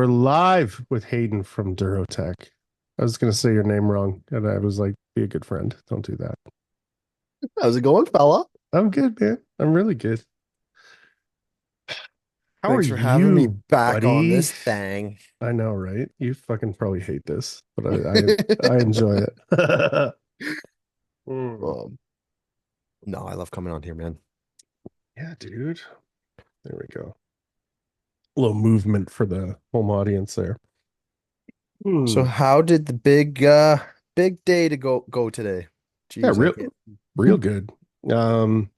We're live with Hayden from Durotech. I was going to say your name wrong, and I was like, be a good friend. Don't do that. How's it going, fella? I'm good, man. I'm really good. How are Thanks for having me you, back on buddy? this thing. I know, right? You fucking probably hate this, but I enjoy it. Mm. Um, no, I love coming on here, man. Yeah, dude. There we go. A little movement for the home audience there. So Hmm. how did the big day to go today? Yeah, Jeez, I real, can't. real good. Um,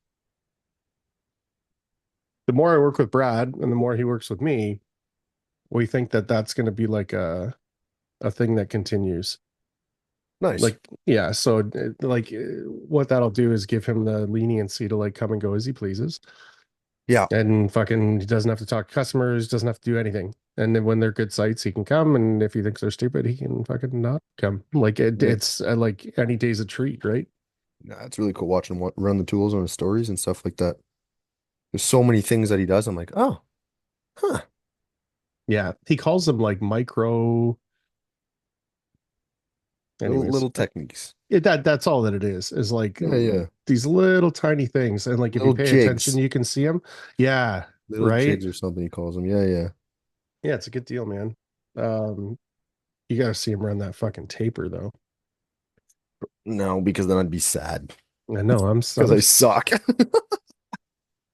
the more I work with Brad and the more he works with me, we think that that's going to be like a thing that continues. Nice. Like, yeah, so what that'll do is give him the leniency to like come and go as he pleases. Yeah. And fucking he doesn't have to talk to customers, doesn't have to do anything. And then when they're good sites, he can come. And if he thinks they're stupid, he can fucking not come. Like Yeah. it's like any day's a treat, right? Nah, it's really cool watching him run the tools on his stories and stuff like that. There's so many things that he does. I'm like, oh, huh. Yeah. He calls them like micro. Anyways, Little techniques. that's all that it is like Yeah, yeah. these little tiny things. And like if you Little pay attention, jigs. you can see them. Yeah. Little Right. jigs or something he calls them. Yeah, yeah. Yeah, it's a good deal, man. Um, you gotta see him run that fucking taper though. No, because then I'd be sad I know because I suck.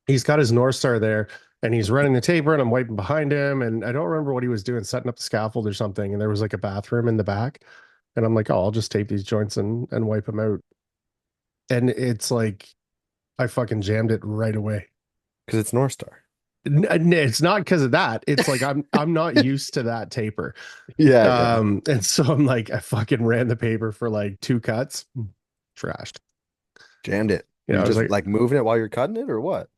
he's got his North Star there and he's running the taper and I'm wiping behind him. And I don't remember what he was doing, setting up the scaffold or something. And there was like a bathroom in the back. And I'm like, oh, I'll just tape these joints and wipe them out. And it's like I fucking jammed it right away. Because it's North Star. It's not because of that. It's like I'm not used to that taper. Yeah, yeah. And so I'm like, I fucking ran the paper for like two cuts, trashed. Jammed it. Were Yeah, you I was just like, like moving it while you're cutting it or what?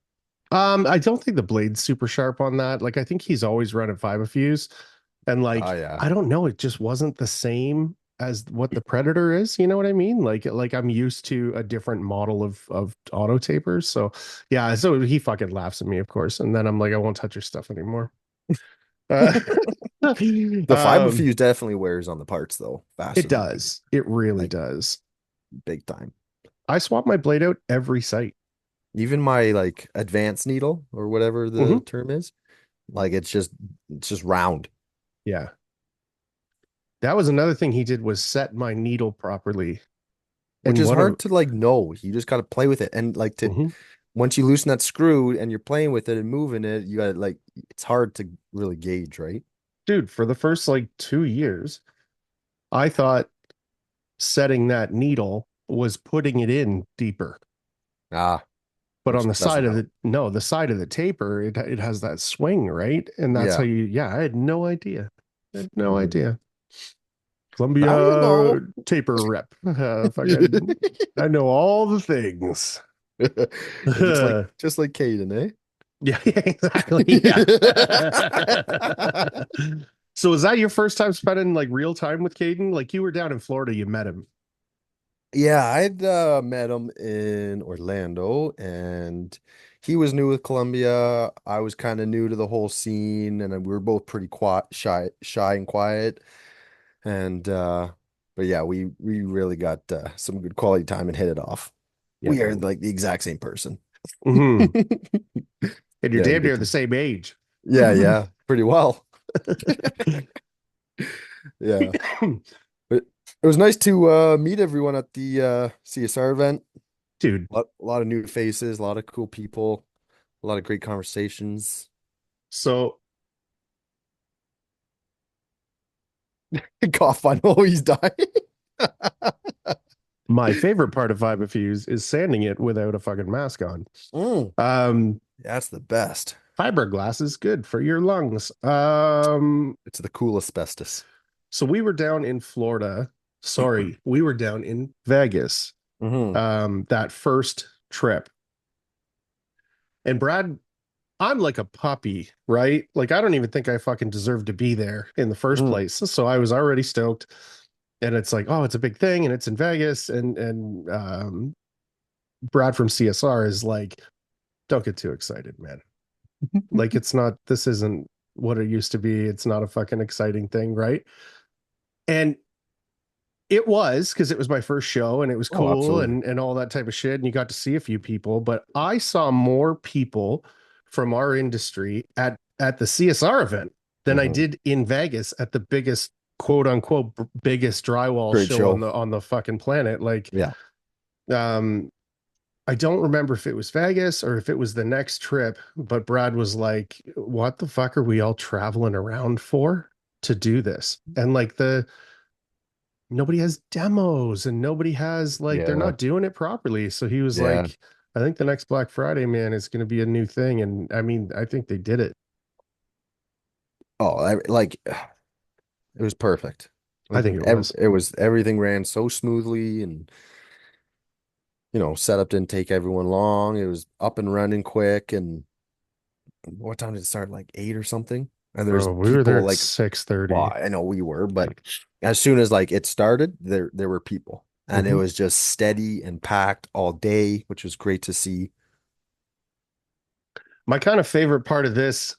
I don't think the blade's super sharp on that. Like, I think he's always running five a fuse, and Oh like, yeah. I don't know, it just wasn't the same as what the Predator is. You know what I mean? Like I'm used to a different model of auto tapers. So yeah, so he fucking laughs at me, of course, and then I'm like, I won't touch your stuff anymore. Uh, The fiber um, fuse definitely wears on the parts though, faster it than you does. It really like does. big time. I swap my blade out every site. Even my like advanced needle or whatever Hmm. the term is, like it's just round, Yeah. That was another thing he did was set my needle properly. which And is one of hard to like know. You just gotta play with it. And like to mhm. once you loosen that screw and you're playing with it and moving it, you gotta like it's hard to really gauge, right? Dude, for the first like 2 years, I thought setting that needle was putting it in deeper. Ah, But on which the side doesn't of help. the no, the side of the taper, it has that swing, right? And that's how Yeah. you, yeah, I had no idea. I had no Mhm. idea. Now you Columbia know. taper rep. Fucking, I know all the things. Yeah, just like Caden, eh? Yeah, exactly. Yeah. So is that your first time spending like real time with Caden? Like you were down in Florida, you met him. Yeah, I'd met him in Orlando and he was new with Columbia. I was kind of new to the whole scene and we were both pretty quiet, shy and quiet. And but yeah, we really got some good quality time and hit it off. Yeah, We are man. like the exact same person. Hmm. And you're Yeah, it's a damn good near the time. same age. Yeah, yeah, pretty well. Yeah. But it was nice to meet everyone at the CSR event. Dude, A lot of new faces, a lot of cool people, a lot of great conversations. so Cough, I know he's dying. my favorite part of Vibe Fuse is sanding it without a fucking mask on. Mm, Um, that's the best. Fiberglass is good for your lungs. It's the cool asbestos. So we were down in Florida. Sorry, we were down in Vegas. Hmm. That first trip. And Brad, I'm like a puppy, right? Like I don't even think I fucking deserve to be there in the first Mm. place. So I was already stoked. And it's like, oh, it's a big thing and it's in Vegas. And Brad from CSR is like, don't get too excited, man. Like it's not, this isn't. what it used to be. It's not a fucking exciting thing, right? And it was because it was my first show and it was Oh, cool absolutely. and all that type of shit. And you got to see a few people, but I saw more people from our industry at the CSR event than I Hmm. did in Vegas at the biggest quote unquote biggest drywall Great show show. on the fucking planet. Like, Yeah. um, I don't remember if it was Vegas or if it was the next trip, but Brad was like, "What the fuck are we all traveling around for to do this?" And like the nobody has demos and nobody has like they're Yeah. not doing it properly. So he was Yeah. like, I think the next Black Friday, man, is going to be a new thing. And I mean, I think they did it. Oh, like it was perfect. I Like think it was. it was everything ran so smoothly, and setup didn't take everyone long. It was up and running quick. And what time did it start? Like 8 or something. And there's Oh, we were there people at like, well, 6:30. I know we were, but as soon as like it started, there were people. And it Mm-hmm. was just steady and packed all day, which was great to see. My kind of favorite part of this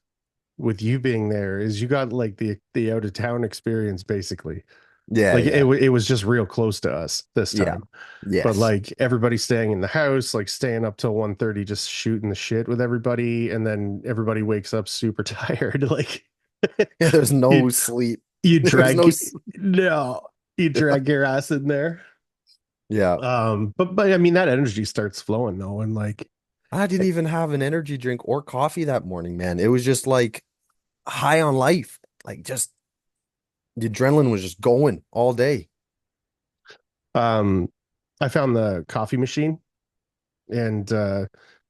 with you being there is you got like the out of town experience basically. Yeah, Like yeah. it was just real close to us this Yeah. time. But Yes. like everybody staying in the house, like staying up till 1:30, just shooting the shit with everybody, and then everybody wakes up super tired. Like Yeah, there's you no sleep. you There's no drag no, you drag your ass in there. Yeah. But I mean that energy starts flowing though, and like I didn't even have an energy drink or coffee that morning, man. It was just like high on life. Like just the adrenaline was just going all day. um I found the coffee machine and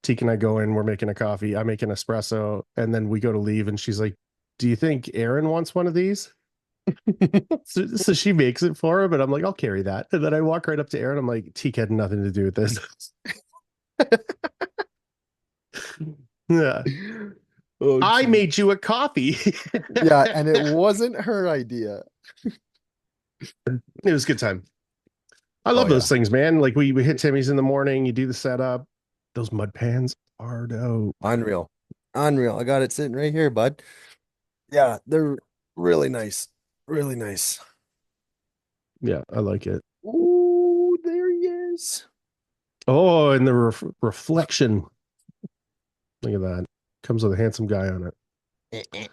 Teak and I go in, we're making a coffee, I make an espresso, and then we go to leave and she's like, "Do you think Aaron wants one of these?" So she makes it for him, and I'm like, "I'll carry that." And then I walk right up to Aaron. I'm like, "Teak had nothing to do with this." Yeah. Oh, I gee. made you a coffee. Yeah, and it wasn't her idea. It was a good time. I Oh love yeah. those things, man. Like we hit Timmy's in the morning, you do the setup. Those mud pans are dope. Unreal. Unreal. I got it sitting right here, bud. Yeah, they're really nice. Really nice. Yeah, I like it. Ooh, there he is. Oh, and the reflection. Look at that. Comes with a handsome guy on it.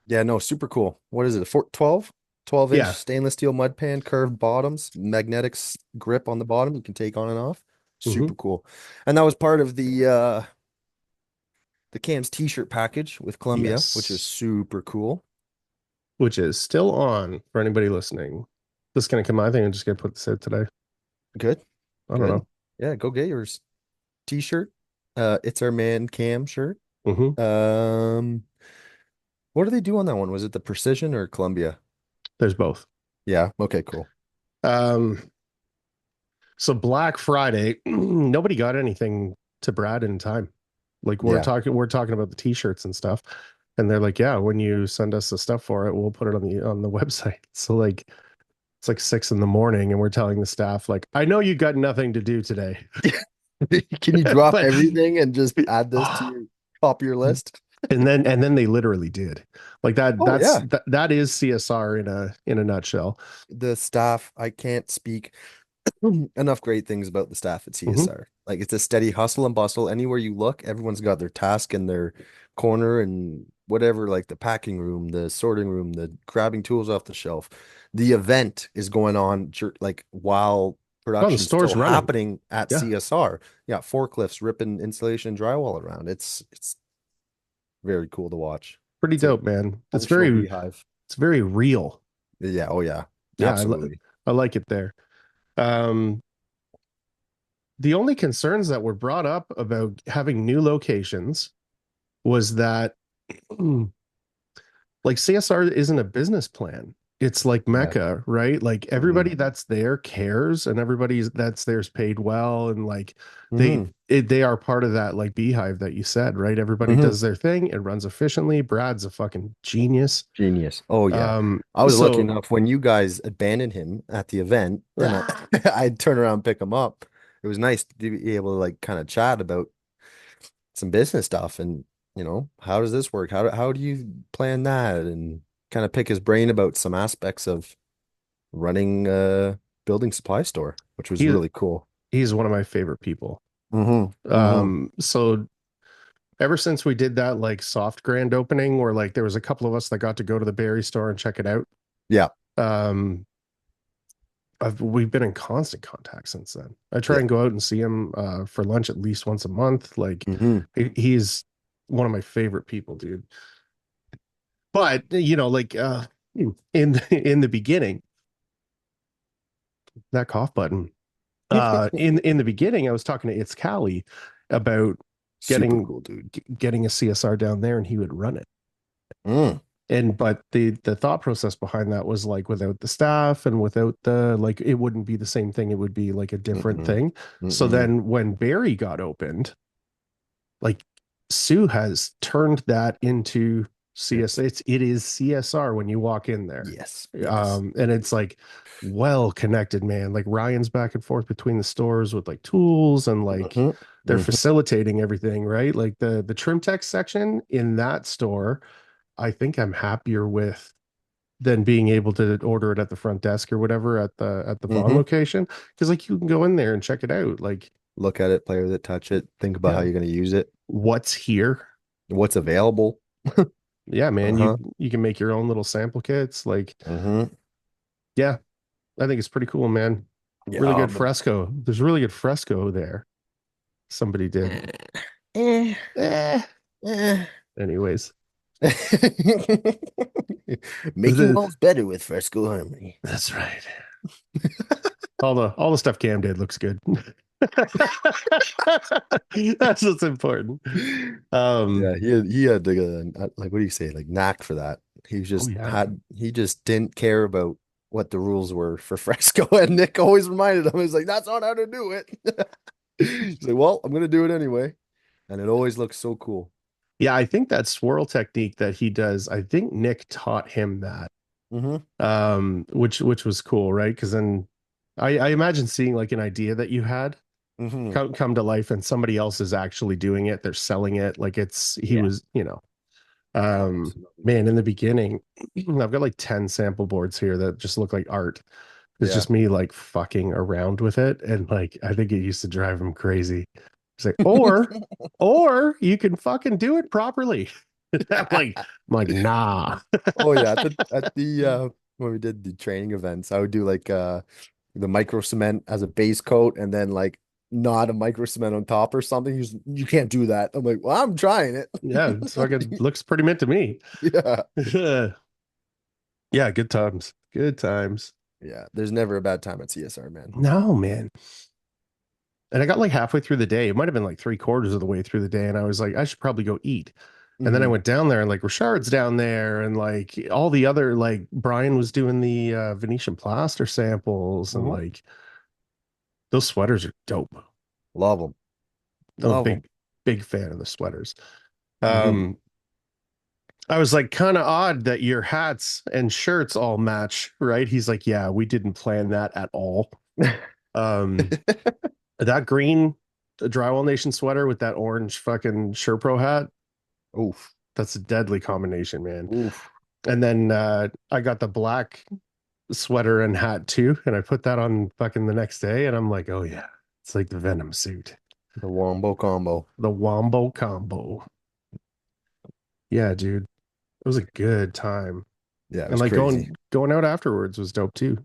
Yeah, no, super cool. What is it? A 12-inch Yeah. stainless steel mud pan, curved bottoms, magnetic grip on the bottom you can take on and off. Hmm. Super cool. And that was part of the Cam's t-shirt package with Columbia, which is Yes. super cool. Which is still on for anybody listening. This is gonna come. I think I'm just gonna put this out today. Good. I don't Good. know. Yeah, go get yours. T-shirt. It's our man Cam shirt. Hmm. Um, what do they do on that one? Was it the Precision or Columbia? There's both. Yeah. Okay, cool. Um, so Black Friday, nobody got anything to Brad in time. Like Yeah. we're talking about the t-shirts and stuff. And they're like, yeah, when you send us the stuff for it, we'll put it on the website. So like it's like 6 in the morning and we're telling the staff, like, I know you got nothing to do today. Can you drop But everything and just add this to oh, your top of your list? and then they literally did. Like Oh yeah. that is CSR in a nutshell. The staff, I can't speak enough great things about the staff at Hmm. CSR. Like it's a steady hustle and bustle. Anywhere you look, everyone's got their task in their corner and whatever, like the packing room, the sorting room, the grabbing tools off the shelf. The event is going on like while Oh, the production's store's still running. happening at Yeah, CSR. Yeah, forklifts ripping insulation and drywall around. It's very cool to watch. pretty It's a dope, man. functional beehive. It's very real. Yeah, oh yeah. Yeah, Absolutely. I like it there. Um, the only concerns that were brought up about having new locations was that like CSR isn't a business plan. It's like Yeah. Mecca, right? Like Hmm. everybody that's there cares and everybody that's there's paid well and like Hmm. they are part of that like beehive that you said, right? Everybody Hmm. does their thing, it runs efficiently. Brad's a fucking genius. Genius. Oh yeah. Um I was lucky so enough when you guys abandoned him at the event and I'd turn around and pick him up. It was nice to be able to like kind of chat about some business stuff. And how does this work? How do you plan that? And kind of pick his brain about some aspects of running a building supply store, which was He really cool. he's one of my favorite people. Mm-hmm. Mm-hmm. So ever since we did that like soft grand opening where like there was a couple of us that got to go to the berry store and check it out. Yeah. Um, we've been in constant contact since then. I try Yeah. and go out and see him for lunch at least once a month. Like Mm-hmm. he's one of my favorite people, dude. But like in the beginning, that cough button. In the beginning, I was talking to It's Cali about Super getting cool, dude. getting a CSR down there, and he would run it. Mm. And but the thought process behind that was like without the staff and without the like it wouldn't be the same thing. It would be like a different Mm-mm. thing. So Mm-mm. then when Barry got opened, like Sue has turned that into It's CS. It is CSR when you walk in there. yes, yes. And it's like well connected, man. Like Ryan's back and forth between the stores with like tools and like Mm-hmm. they're Mm-hmm. facilitating everything, right? Like the trim tech section in that store, I think I'm happier with than being able to order it at the front desk or whatever at the Vaughn Mm-hmm. location. Because like you can go in there and check it out. Like, Look at it, play with it, touch it, think about how yeah, you're going to use it, what's here? what's available. Yeah, man, Uh-huh. you can make your own little sample kits. Like, Mm-hmm. yeah, I think it's pretty cool, man. Yeah. Really Oh, good fresco. There's really good fresco there. Somebody did. eh, Eh. eh. Anyways, Making the, walls better with fresco harmony. that's right. All the stuff Cam did looks good. That's what's important. Um, Yeah, he had like like what do you say, like knack for that. oh yeah. He just didn't care about what the rules were for fresco, and Nick always reminded him, he's like, that's not how to do it. He's like, well, I'm gonna do it anyway. And it always looks so cool. Yeah, I think that swirl technique that he does, I think Nick taught him that. Hmm. Which was cool, right? Because then I imagine seeing like an idea that you had Hmm. come to life and somebody else is actually doing it. They're selling it. Like he Yeah, was, absolutely. man, in the beginning, I've got like 10 sample boards here that just look like art. It's Yeah. just me like fucking around with it. And like I think it used to drive him crazy. It's like, or you can fucking do it properly. I'm like, nah. Oh yeah, at the when we did the training events, I would do like the micro cement as a base coat and then like not a micro cement on top or something. You can't do that. I'm like, well, I'm trying it. Yeah, it's fucking looks pretty mint to me. Yeah. Yeah, good times. Good times. Yeah. There's never a bad time at CSR, man. No, man. And I got like halfway through the day. It might have been like three-quarters of the way through the day. And I was like, I should probably go eat. And then I Hmm. went down there and like Richard's down there and like all the other like Brian was doing the Venetian plaster samples and Hmm. like those sweaters are dope. Love them. I'm a Love them. big fan of the sweaters. Hmm. Um, I was like kind of odd that your hats and shirts all match, right? He's like, yeah, we didn't plan that at all. Um, that green Drywall Nation sweater with that orange fucking Sherpro hat, Oof. that's a deadly combination, man. Oof. And then I got the black sweater and hat too, and I put that on fucking the next day, and I'm like, oh yeah, it's like the Venom suit, The Wombo combo. the Wombo combo. Yeah, dude, it was a good time, Yeah, it and was like crazy. going out afterwards was dope too.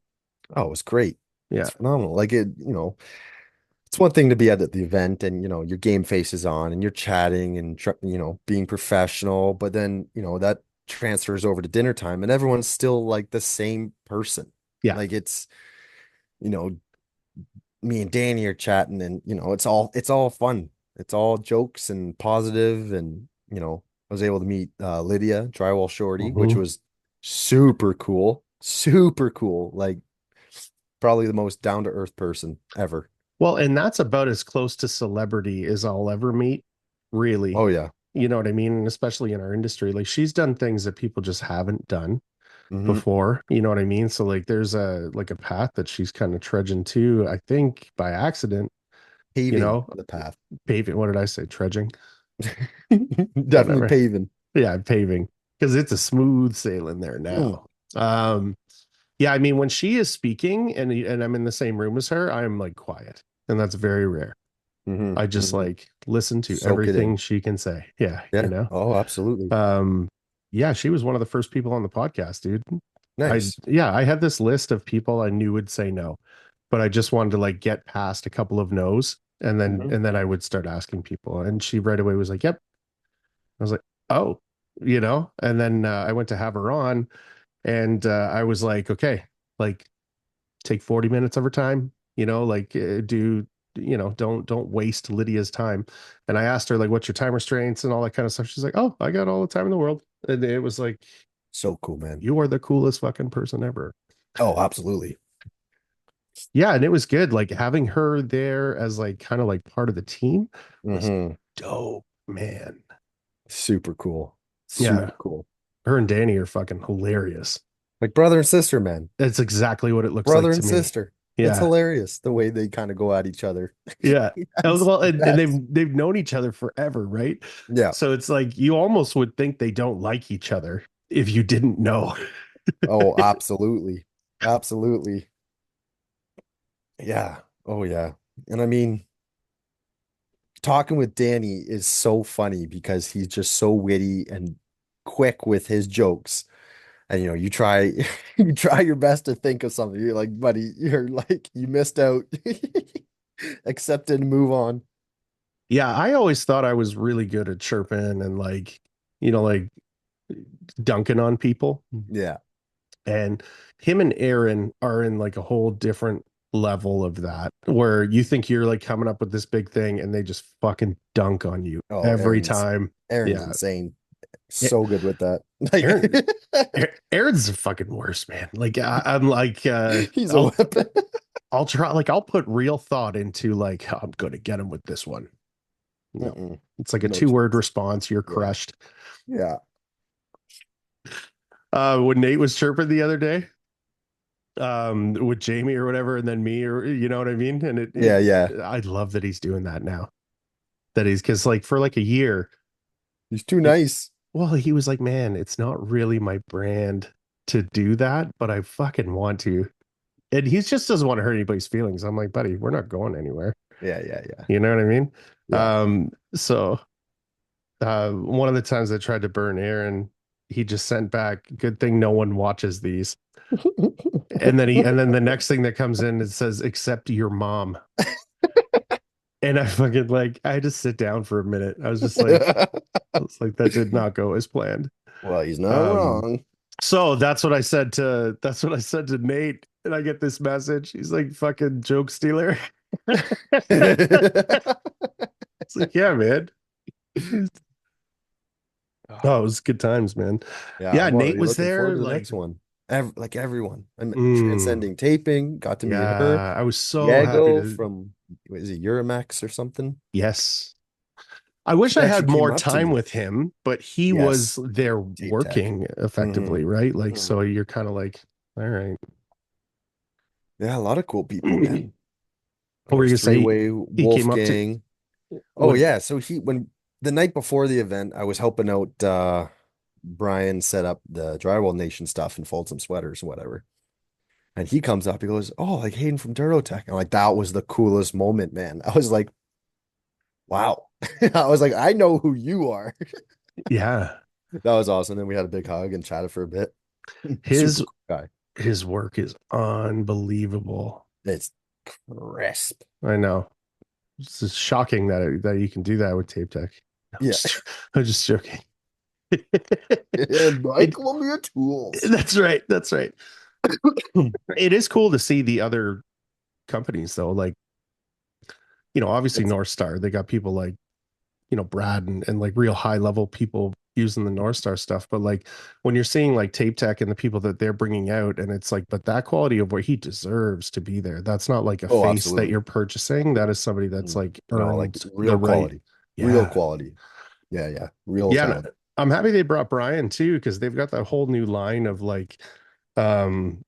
Oh, it was great. Yeah, It's phenomenal. Like it's one thing to be at the event and your game face is on and you're chatting and being professional, but then that transfers over to dinner time and everyone's still like the same person. yeah. Like it's you know me and Danny are chatting and it's all fun. It's all jokes and positive and I was able to meet Lydia Drywall Shorty, which Hmm. was super cool. Super cool. Like probably the most down to earth person ever. Well, and that's about as close to celebrity as I'll ever meet, really. Oh yeah. You know what I mean? And especially in our industry, like she's done things that people just haven't done Hmm. before. You know what I mean? So like there's a path that she's kind of trudging to, I think by accident, you Paving know, the path. paving. What did I say? Trudging. Definitely Whatever. paving. Yeah, paving because it's a smooth sailing there Mm. now. Um, yeah, I mean, when she is speaking and I'm in the same room as her, I'm like quiet, and that's very rare. I just Hmm. like listen to Soak it everything in. she can say. Yeah, you Yeah. know. Oh, absolutely. Um, yeah, she was one of the first people on the podcast, dude. Nice. I had this list of people I knew would say no, but I just wanted to like get past a couple of no's, Hmm. and then I would start asking people, and she right away was like, "Yep." I was like, "Oh," you know. And then I went to have her on, and I was like, "Okay, like take 40 minutes of her time, you know, like do you know, don't waste Lydia's time." And I asked her like, "What's your time restraints and all that kind of stuff?" She's like, "Oh, I got all the time in the world." And it was like, So cool, man. "You are the coolest fucking person ever." Oh, absolutely. Yeah, and it was good like having her there as like kind of like part of the team was Hmm. dope, man. Super cool. Yeah, Super cool. her and Danny are fucking hilarious. Like brother and sister, man. It's exactly what it looks like Brother to and me. sister. It's Yeah. hilarious the way they kind of go at each other. Yeah. That's Well, the and best. they've known each other forever, right? Yeah. So it's like you almost would think they don't like each other if you didn't know. Oh, absolutely. Absolutely. Yeah. Oh, yeah. And I mean, talking with Danny is so funny because he's just so witty and quick with his jokes. And you try you try your best to think of something. You're like, buddy, you're like you missed out. Accept it and move on. Yeah, I always thought I was really good at chirping and like, like dunking on people. Yeah. And him and Aaron are in like a whole different level of that, where you think you're like coming up with this big thing and they just fucking dunk on you Oh, every time. Aaron's Yeah. insane. A- So good with that. Like Aaron Aaron's the fucking worst, man. Like I'm like he's a weapon. I'll try like I'll put real thought into like I'm gonna get him with this one. No. Mm-mm. It's like a No two-word chance. response. You're Yeah. crushed. Yeah. When Nate was chirping the other day, with Jamie or whatever, and then me, or you know what I mean? And Yeah. Yeah. I love that he's doing that now. That he's because like for like a year, He's too he, nice. well, he was like, man, it's not really my brand to do that, but I fucking want to. And he just doesn't want to hurt anybody's feelings. I'm like, buddy, we're not going anywhere. Yeah. Yeah. Yeah. You know what I mean? Yeah. So one of the times I tried to burn Aaron, he just sent back, good thing no one watches these. And then the next thing that comes in, it says, except your mom. And I fucking like, I had to sit down for a minute. I was like, that did not go as planned. Well, he's not Um, wrong. so that's what I said to Nate. And I get this message. He's like, fucking joke stealer. It's like, yeah, man. Oh, it was good times, man. Yeah, Yeah, I'm Nate already was looking forward there. to the Like, next one. Like everyone. I'm mm, transcending taping, got to meet her. yeah, I was so happy Diego to. from, what is it, Euramax or something? Yes. I wish She I actually had came more up to time me. with him, but he was Yes, there tape tech. working Hmm. effectively, right? Like, so Hmm. you're kind of like, all right. Yeah, a lot of cool people, man. What There were you was gonna say? three-way He came up to Wolfgang. Oh what? yeah, so he when the night before the event, I was helping out Brian set up the Drywall Nation stuff and fold some sweaters and whatever. And he comes up, he goes, "Oh, like Hayden from Durotech." I'm like, that was the coolest moment, man. I was like, wow. I was like, I know who you are. Yeah, That was awesome. Then we had a big hug and chatted for a bit. Super his cool guy. his work is unbelievable. It's crisp. I know. It's just shocking that you can do that with tape tech. No, Yeah. I'm just joking. And by It Columbia Tools. that's right. That's right. It is cool to see the other companies though. Like, obviously It's North Star, they got people like Brad and like real high level people using the North Star stuff. But like when you're seeing like Tape Tech and the people that they're bringing out, and it's like, but that quality of where he deserves to be there. That's not like a oh, face that absolutely. you're purchasing. That is somebody that's Mm. like No, like earned the real right. quality. Real Yeah. quality. Yeah, yeah. Real Yeah. talent. And I'm happy they brought Brian too, because they've got that whole new line of like um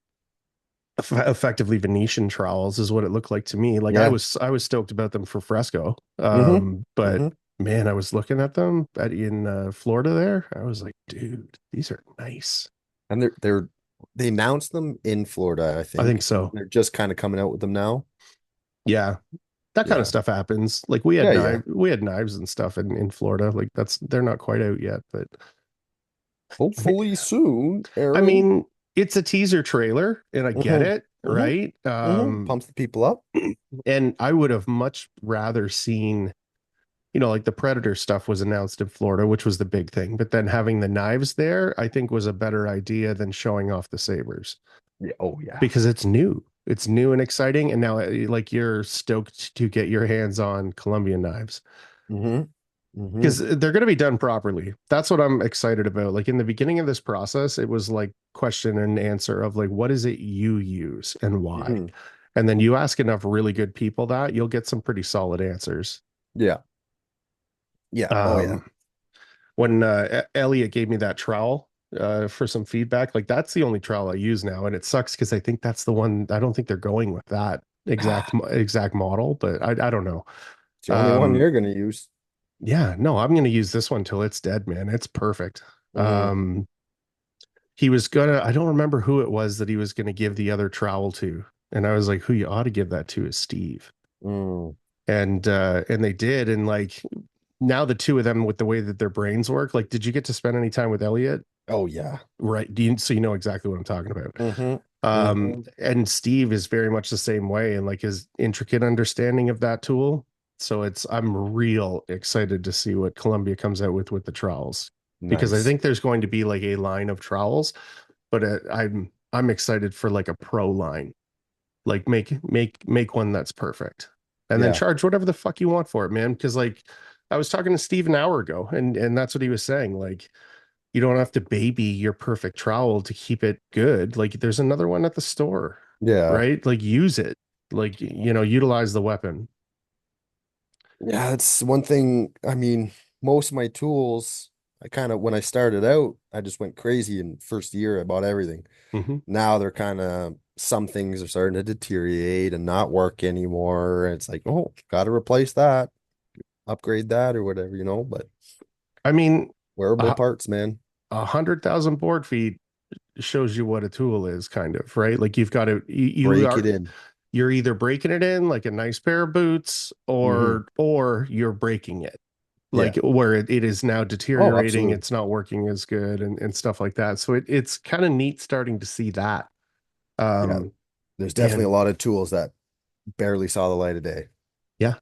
effectively Venetian trowels is what it looked like to me. Like Yeah. I was stoked about them for fresco. Hmm. But Hmm. Man, I was looking at them in Florida there. I was like, dude, these are nice. And they announced them in Florida, I I think think. so. They're just kind of coming out with them now. Yeah, that kind of Yeah. stuff happens. Like Yeah, yeah. we had knives and stuff in Florida. Like they're not quite out yet, but Hopefully soon, I Aaron. mean, it's a teaser trailer and I get Mm-hmm. it, Mm-hmm. right? Pumps the people up. And I would have much rather seen, like the Predator stuff was announced in Florida, which was the big thing. But then having the knives there, I think was a better idea than showing off the sabers Yeah. Oh yeah. because it's new. It's new and exciting. And now, like, you're stoked to get your hands on Colombian knives Mm-hmm. Mm-hmm. because they're going to be done properly. That's what I'm excited about. Like, in the beginning of this process, it was like question and answer of like, what is it you use and why? Mm-hmm. And then you ask enough really good people that you'll get some pretty solid answers. Yeah. Yeah. Oh yeah. Um, when Elliot gave me that trowel for some feedback, like that's the only trowel I use now, and it sucks because I think that's the one. I don't think they're going with that exact model, but I don't know. It's the only one Um, you're gonna use. yeah, no, I'm gonna use this one till it's dead, man. It's perfect. Mm-hmm. He was gonna. I don't remember who it was that he was gonna give the other trowel to, and I was like, who you ought to give that to is Steve. Mm. And they did, and like now the two of them with the way that their brains work, like did you get to spend any time with Elliot? Oh yeah. Right. Do you, so you know exactly what I'm talking about. Mm-hmm. Mm-hmm. And Steve is very much the same way and like his intricate understanding of that tool. So I'm real excited to see what Columbia comes out with the trowels because I Nice. think there's going to be like a line of trowels, but I'm excited for like a pro line. Like make one that's perfect. And then Yeah. charge whatever the fuck you want for it, man. Because like I was talking to Steve an hour ago and that's what he was saying. Like you don't have to baby your perfect trowel to keep it good. Like there's another one at the store, Yeah. right? Like use it. Like, utilize the weapon. Yeah, that's one thing. I mean, most of my tools, I kind of, when I started out, I just went crazy in first year. I bought everything. Hmm. Now they're kind of, some things are starting to deteriorate and not work anymore. And it's like, oh, got to replace that, upgrade that or whatever, but I mean, wearable a, parts, man. 100,000 board feet shows you what a tool is, kind of, right? Like you've got to, Break it in. you're either breaking it in like a nice pair of boots Hmm. or you're breaking it like Yeah. where it is now Oh, deteriorating, absolutely. it's not working as good and stuff like that. So it's kind of neat starting to see that. Yeah. Um, There's definitely a and lot of tools that barely saw the light of day. yeah,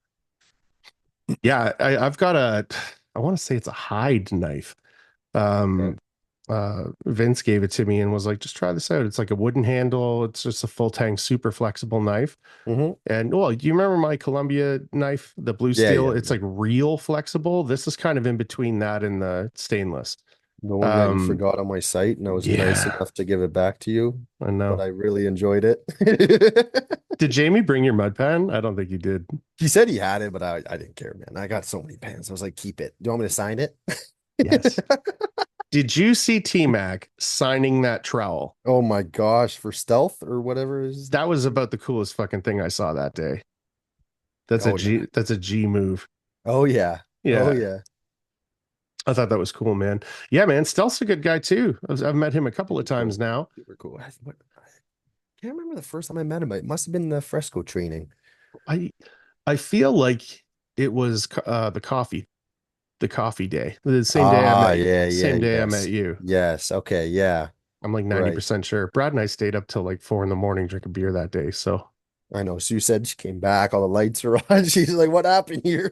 yeah, I've got I want to say it's a hide knife. Okay. Um, Vince gave it to me and was like, just try this out. It's like a wooden handle. It's just a full tang, super flexible knife. Hmm. And well, do you remember my Columbia knife, the blue Yeah, steel? yeah, It's yeah. like real flexible. This is kind of in between that and the stainless. The one that you Um, forgot on my site, and I was nice yeah, enough to give it back to you, I but know. I really enjoyed it. Did Jamie bring your mud pan? I don't think he did. He said he had it, but I didn't care, man. I got so many pens. I was like, keep it. Do you want me to sign it? Yes. Did you see T Mac signing that trowel? Oh my gosh, for stealth or whatever it is. That was about the coolest fucking thing I saw that day. Oh yeah. That's a G move. Oh yeah. Oh Yeah. yeah. I thought that was cool, man. Yeah, man. Stealth's a good guy too. I've met him a couple of Super times cool. now. Super cool. I can't remember the first time I met him. It must have been the fresco training. I I feel like it was the coffee day. The Ah, yeah, yeah, same day I met yes. you. Yes. Okay, yeah. I'm like Right. 90% sure. Brad and I stayed up till like 4 in the morning drinking beer that day. So I know. Sue said she came back, all the lights are on. She's like, what happened here?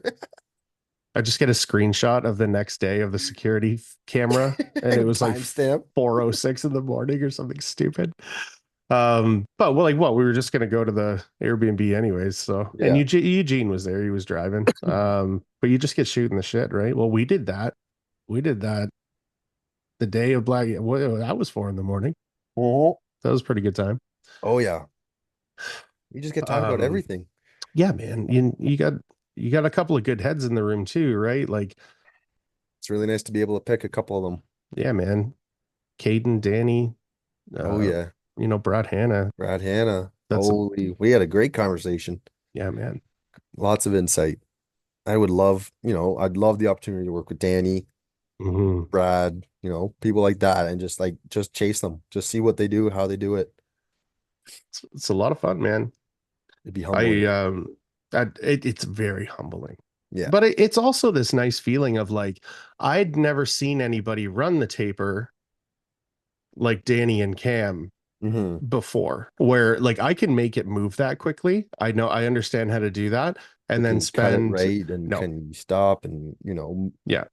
I just get a screenshot of the next day of the security camera, and it was like Timestamp. 4:06 in the morning or something stupid. But well, like what, we were just gonna go to the Airbnb anyways. So, and Yeah. Eugene was there, he was driving. But you just get shooting the shit, right? Well, we did that. We did that the day of Black. Well, that was 4 in the morning. Oh, That was a pretty good time. oh yeah. You just get to talk about Um, everything. yeah, man. You got a couple of good heads in the room too, right? Like, It's really nice to be able to pick a couple of them. yeah, man. Caden, Danny, Oh uh, yeah. Brad Hanna. Brad Hanna. That's a Holy, we had a great conversation. Yeah, man. Lots of insight. I would love, I'd love the opportunity to work with Danny, Hmm. Brad, people like that, and just chase them, just see what they do, how they do it. It's a lot of fun, man. It'd be I humbling. it's very humbling, Yeah. but it's also this nice feeling of like I'd never seen anybody run the taper like Danny and Cam Hmm. before, where like I can make it move that quickly. I understand how to do that, and But then can you cut it spend right and no, can you stop and yeah,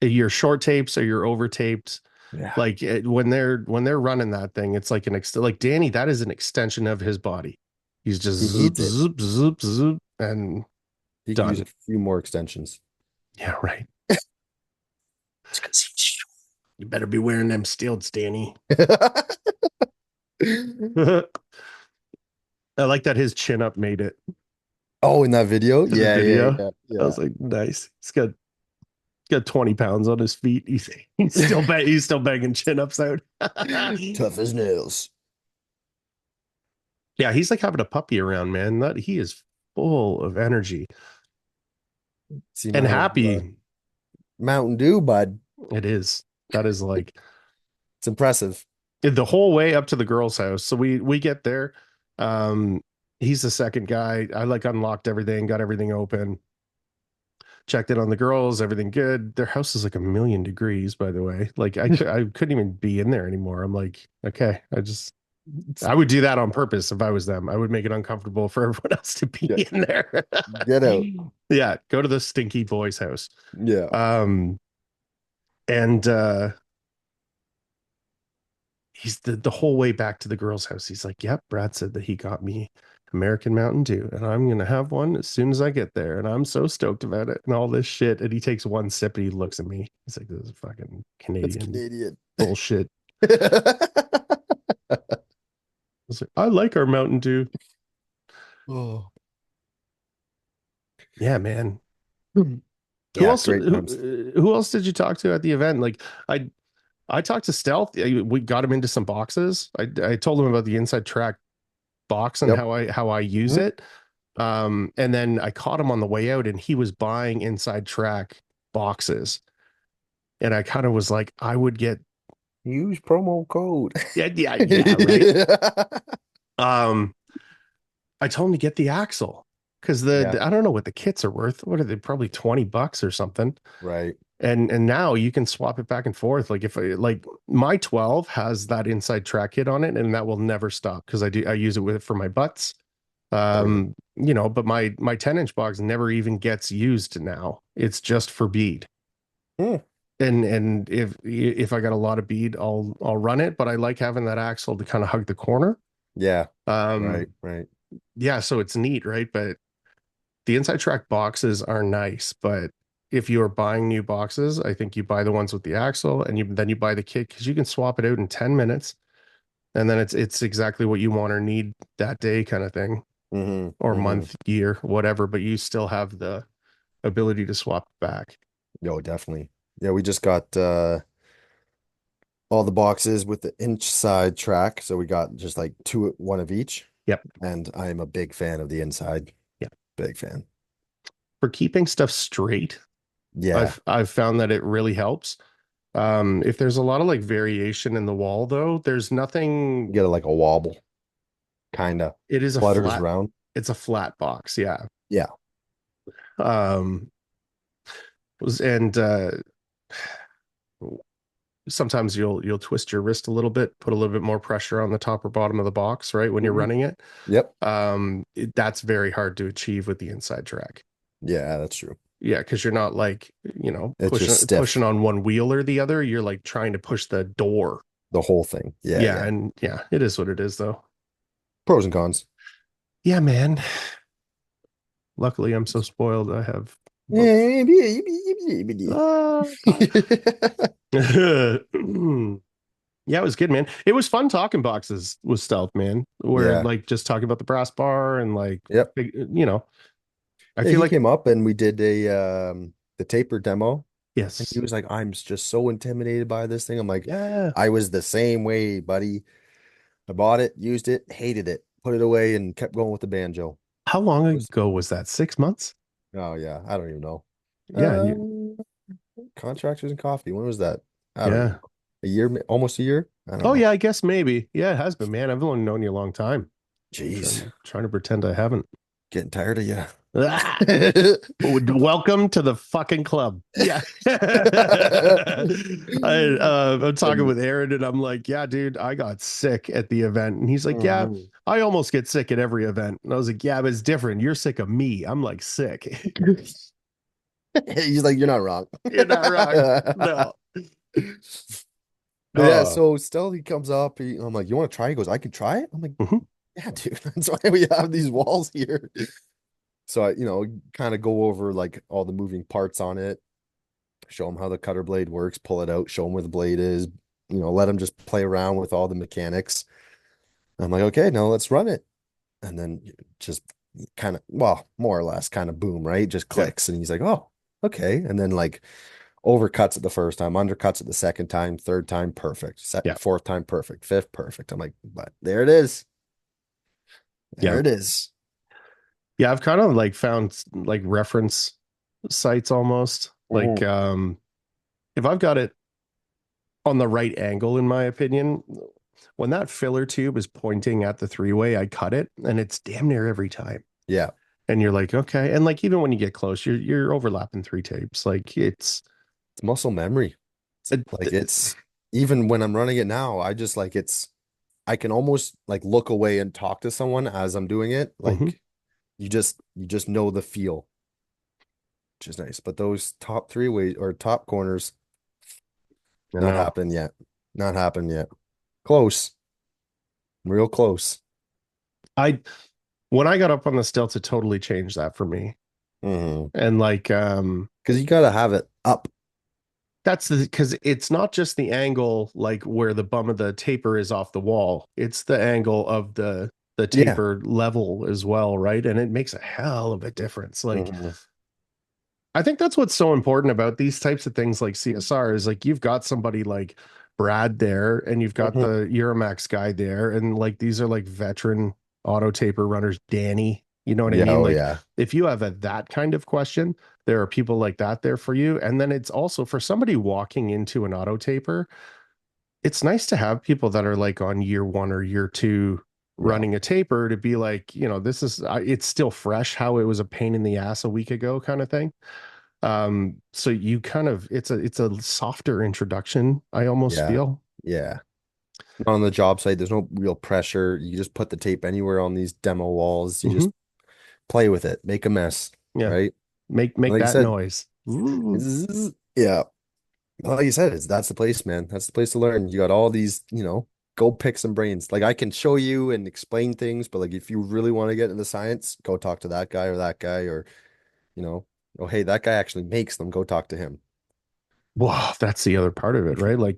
your short tapes or your over tapes. yeah, Like when they're running that thing, it's like like Danny, that is an extension of his body. He's just he zoop, needs it. zoop, zoop, zoop, and He could use done. a few more extensions. Yeah, right. You better be wearing them stilts, Danny. I like that his chin up made it Oh, in that video? to the Yeah, yeah, video. yeah, I yeah. was like, nice. He's got 20 pounds on his feet. He's still banging chin ups out. Tough as nails. Yeah, he's like having a puppy around, man. That he is full of energy See and my happy. Mountain Dew, bud. It is. That is like It's impressive. the whole way up to the girl's house. So we get there. Um, he's the second guy. I like unlocked everything, got everything open, checked in on the girls, everything good. Their house is like a million degrees, by the way. Like I couldn't even be in there anymore. I'm like, okay, I would do that on purpose if I was them. I would make it uncomfortable for everyone else to be Get in there. get out. Yeah, go to the stinky boy's house. Yeah. Um, and he's the whole way back to the girl's house. He's like, "Yep, Brad said that he got me American Mountain Dew, and I'm gonna have one as soon as I get there, and I'm so stoked about it and all this shit." And he takes one sip and he looks at me. He's like, "This is fucking That's Canadian Canadian. bullshit." I was like, "I like our Mountain Dew." Oh. Yeah, man. Who Yeah, else? great times. Who else did you talk to at the event? Like, I talked to Stealth. We got him into some boxes. I told him about the inside track box and Yep. how I use Mhm. it. And then I caught him on the way out, and he was buying inside track boxes, and I kind of was like, I would get, Use promo code. yeah, yeah, yeah, right. Um, I told him to get the axle because Yeah, I don't know what the kits are worth. What are they? Probably $20 or something. right. And now you can swap it back and forth. Like if I like my 12 has that inside track kit on it, and that will never stop because I use it with for my butts. Oh yeah. But my 10-inch box never even gets used now. It's just for bead. Hmm. And if I got a lot of bead, I'll run it, but I like having that axle to kind of hug the corner. Yeah. Right, Um, right. yeah, so it's neat, right? But the inside track boxes are nice, but if you are buying new boxes, I think you buy the ones with the axle and then you buy the kit because you can swap it out in 10 minutes and then it's exactly what you want or need that day kind of thing Hmm. or Hmm. month, year, whatever, but you still have the ability to swap back. Yo, definitely. Yeah, we just got all the boxes with the inch side track. So we got just like two, one of each. Yep. And I'm a big fan of the inside. Yeah. Big fan. For keeping stuff straight, Yeah. I've found that it really helps. If there's a lot of like variation in the wall though, there's You nothing. get like a wobble, kind of It is a flutters flat, around. it's a flat box, yeah. Yeah. Um, and sometimes you'll twist your wrist a little bit, put a little bit more pressure on the top or bottom of the box, right? When you're Hmm. running it. Yep. That's very hard to achieve with the inside track. Yeah, that's true. Yeah, because you're not like, It's just pushing stiff, on one wheel or the other. You're like trying to push the door. the whole thing. Yeah, Yeah, yeah. and yeah, it is what it is though. Pros and cons. Yeah, man. Luckily, I'm so spoiled. I have both. Yeah, God. Yeah, it was good, man. It was fun talking boxes with Stealth, man. Where yeah. like just talking about the brass bar and like, Yep. I Yeah, feel he like came up and we did the taper demo and he yes, was like, I'm just so intimidated by this thing. I'm like, yeah. I was the same way, buddy. I bought it, used it, hated it, put it away and kept going with the banjo. How long It was ago was that? 6 months? Oh yeah, I don't even know. Yeah, and you, Uh, Contractors and coffee. When was that? I don't even yeah. know. A year, almost a year? I don't Oh know. yeah, I guess maybe. Yeah, it has been, man. I've only known you a long time. Jeez, Trying to pretend I haven't. getting tired of you. Ah, welcome to the fucking club. Yeah. I'm talking And with Aaron and I'm like, yeah, dude, I got sick at the event. And he's like, yeah, mhm. I almost get sick at every event. And I was like, yeah, but it's different. You're sick of me. I'm like sick. He's like, you're not wrong. You're not wrong. No. But yeah, Oh. so still he comes up. I'm like, you want to try? He goes, I can try it. I'm like, Mhm. yeah, dude. That's why we have these walls here. So I, kind of go over like all the moving parts on it, show him how the cutter blade works, pull it out, show him where the blade is, let him just play around with all the mechanics. I'm like, okay, now let's run it. And then just kind of, well, more or less kind of boom, right? Just Yeah. clicks. And he's like, oh, okay. And then like overcuts it the first time, undercuts it the second time, third time, perfect. Yeah. Fourth time, perfect. Fifth, perfect. I'm like, but there it is. There Yeah. it is. Yeah. I've kind of like found like reference sites almost. Like Mhm. if I've got it on the right angle, in my opinion, when that filler tube is pointing at the three-way, I cut it and it's damn near every time. Yeah. And you're like, okay. And like even when you get close, you're overlapping three tapes. Like It's muscle memory. it, Like it's even when I'm running it now, I just like I can almost like look away and talk to someone as I'm doing it. mhm. Like you just know the feel, which is nice. But those top three way or top corners, I not know. happened yet. Not happened yet. Close. Real close. I when I got up on the stilts, it totally changed that for me. Hmm. And like Because you gotta have it up. that's the because it's not just the angle like where the bum of the taper is off the wall. It's the angle of the Yeah. taper level as well, right? And it makes a hell of a difference. Like Hmm. I think that's what's so important about these types of things like CSR is like you've got somebody like Brad there and you've got Hmm. the Euramax guy there and like these are like veteran auto taper runners, Danny. You know what I Yeah. mean? Oh Like yeah. if you have that kind of question, there are people like that there for you. And then it's also for somebody walking into an auto taper, it's nice to have people that are like on year one or year two Yeah. running a taper to be like, this is it's still fresh how it was a pain in the ass a week ago kind of thing. So you kind of it's a softer introduction, I almost Yeah. feel. Yeah. Not on the job site, there's no real pressure. You just put the tape anywhere on these demo walls. You Hmm. just play with it, make a mess, Yeah. right? Make Like you that said, noise. Ooh. yeah. Like you said, that's the place, man. That's the place to learn. You got all these, go pick some brains. Like I can show you and explain things, but like if you really want to get into science, go talk to that guy, or, you know, oh, hey, that guy actually makes them. Go talk to him. Wow, that's the other part of it, right? Like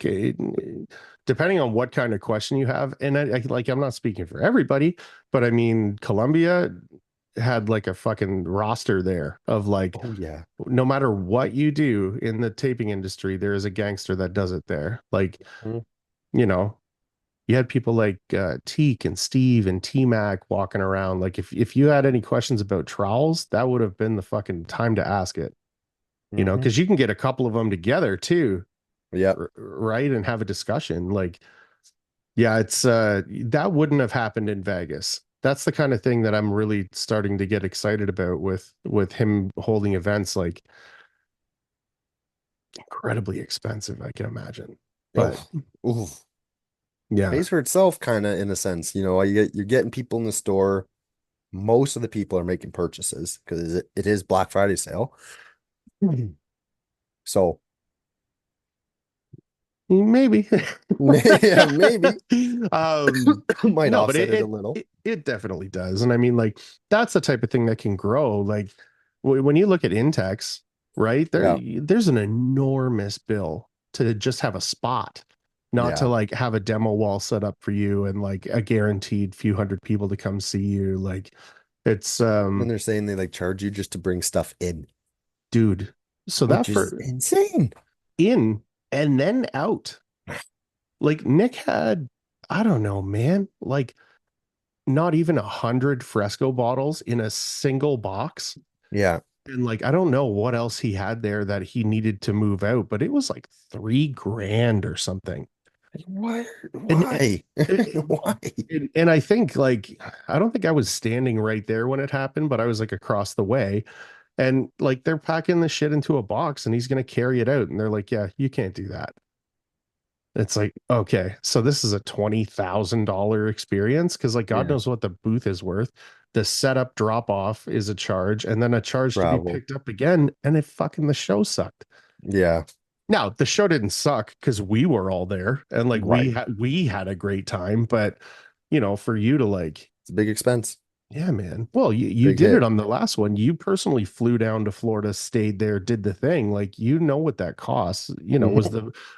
depending on what kind of question you have, and like I'm not speaking for everybody, but I mean Columbia had like a fucking roster there of like Oh yeah. no matter what you do in the taping industry, there is a gangster that does it there. Like, Mhm. you know, you had people like Teak and Steve and T Mac walking around. Like if you had any questions about trowels, that would have been the fucking time to ask it, Mhm. because you can get a couple of them together too, Yep. right? And have a discussion. Like, yeah, it's that wouldn't have happened in Vegas. That's the kind of thing that I'm really starting to get excited about with him holding events like incredibly expensive, I can imagine. Oh, But ooh. yeah. Pays for itself, kind of in a sense. You're getting people in the store. Most of the people are making purchases because it is Black Friday sale. Mhm. So Maybe. yeah, maybe um might no, but offset it, it a it little. it it definitely does. And I mean, like, that's the type of thing that can grow. Like when you look at Intex, right? Yeah, There's an enormous bill to just have a spot, not to yeah. like have a demo wall set up for you and like a guaranteed few hundred people to come see you. Like it's And they're saying they like charge you just to bring stuff in, dude, so that which is for insane. in and then out. Like Nick had, I don't know, man, like not even 100 Fresco bottles in a single box. Yeah. And like, I don't know what else he had there that he needed to move out, but it was like 3 grand or something. What? And, Why? Why? and I think like, I don't think I was standing right there when it happened, but I was like across the way. And like, they're packing the shit into a box and he's going to carry it out. And they're like, yeah, you can't do that. It's like, okay, so this is a $20,000 experience because, like, God Yeah, knows what the booth is worth. The setup drop off is a charge, and then a charge to be travel. picked up again. And it fucking the show sucked. Yeah, Now, the show didn't suck because we were all there and like right. we had a great time. But for you to like, It's a big expense. yeah, man. Well, you Big did it hit. on the last one. You personally flew down to Florida, stayed there, did the thing. Like you know what that costs.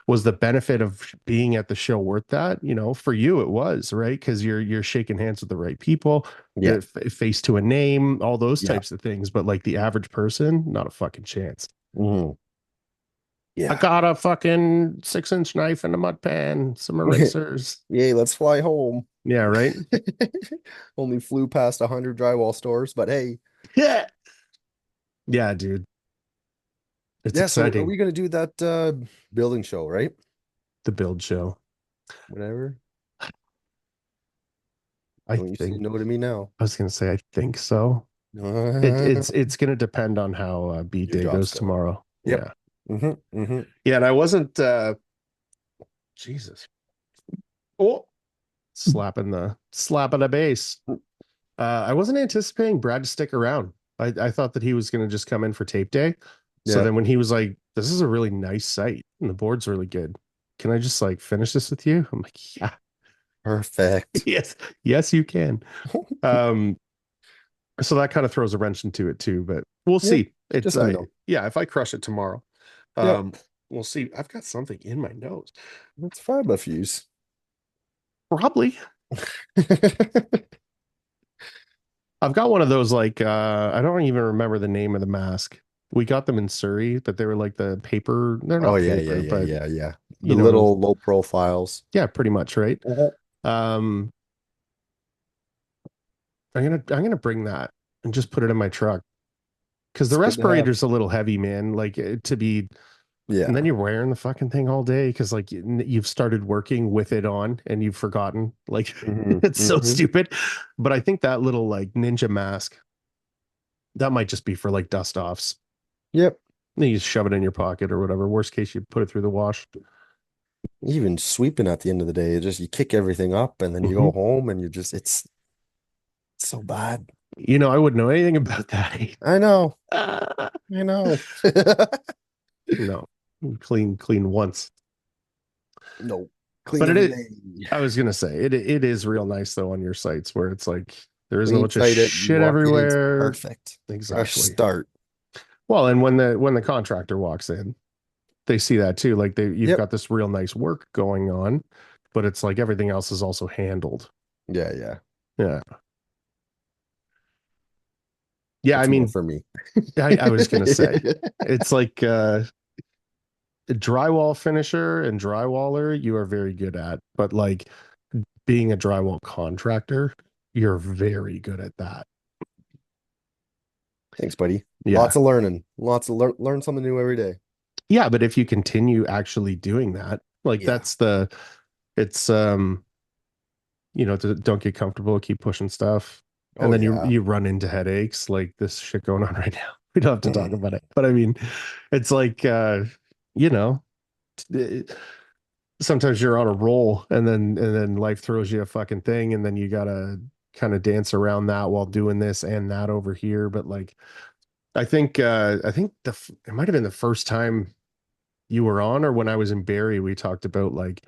Was the benefit of being at the show worth that? For you it was, right? Because you're shaking hands with the right people, Yeah, face to a name, all those yeah. types of things. But like the average person, not a fucking chance. Hmm. I Yeah. got a fucking 6-inch knife and a mud pan, some erasers. Yay, let's fly home. Yeah, right. Only flew past 100 drywall stores, but hey. Yeah. Yeah, dude. It's Yeah, so are exciting. we gonna do that building show, right? The build show. Whatever. I Don't you say think no to me now. I was gonna say I think so. It, Your it's it's gonna depend on how B Day job's goes going. tomorrow. Yep. Yeah. Hmm. Hmm. Yeah, and I wasn't Jesus. Oh, slapping the base. I wasn't anticipating Brad to stick around. I thought that he was gonna just come in for tape day. So Yeah. then when he was like, "This is a really nice site and the board's really good. Can I just like finish this with you?" I'm like, "Yeah, Perfect. yes, yes, you can." Um, so that kind of throws a wrench into it too, but we'll Yep. see. It's Just let me know. yeah, if I crush it tomorrow, Yep. um, we'll see. I've got something in my nose. That's fiber fuse. Probably. I've got one of those like I don't even remember the name of the mask. We got them in Surrey, but they were like the paper. They're Oh not yeah, yeah, paper, yeah, but yeah, yeah. The you know, little low profiles. yeah, pretty much, right? Mhm. Um, I'm gonna bring that and just put it in my truck because the It's good to have. respirator's a little heavy, man. Like to be. And then Yeah. you're wearing the fucking thing all day because like you've started working with it on and you've forgotten. Like Hmm. it's so Hmm. stupid. But I think that little like ninja mask, that might just be for like dust offs. Yep. Then you just shove it in your pocket or whatever. Worst case, you put it through the wash. Even sweeping at the end of the day, just you kick everything up and then you Hmm. go home and it's so bad. I wouldn't know anything about that. I know. Ah, I know. no, clean, clean once. No. Clean But it every is, day. I was gonna say it is real nice though on your sites where it's like there isn't a Clean, bunch of tight it. You shit walk in, it's everywhere. perfect. Fresh Exactly. start. Well, and when the contractor walks in, they see that too. Like you've Yep. got this real nice work going on, but it's like everything else is also handled. Yeah, yeah. Yeah. Yeah, I It's more mean, for me. I was gonna say it's like drywall finisher and drywaller, you are very good at, but like being a drywall contractor, you're very good at that. Thanks, buddy. Yeah. Lots of learning. Lots of learn something new every day. Yeah, but if you continue actually doing that, like Yeah. it's don't get comfortable, keep pushing stuff. And Oh then you yeah. you run into headaches like this shit going on right now. We don't have to talk about it. But I mean, it's like you know, t- sometimes you're on a roll and then life throws you a fucking thing and then you gotta kind of dance around that while doing this and that over here. But like I think it might have been the first time you were on or when I was in Barrie, we talked about like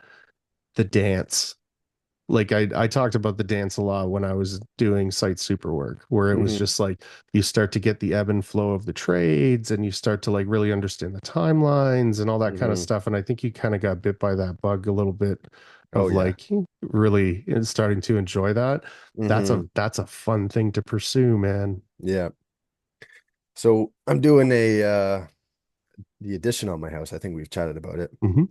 the dance. Like I talked about the dance a lot when I was doing site super work, where it was Hmm. just like you start to get the ebb and flow of the trades and you start to like really understand the timelines and all that kind of Hmm. stuff. And I think you kind of got bit by that bug a little bit Oh of yeah. like really starting to enjoy that. That's a Hmm. that's a fun thing to pursue, man. Yeah. So I'm doing a the addition on my house. I think we've chatted about it. Hmm.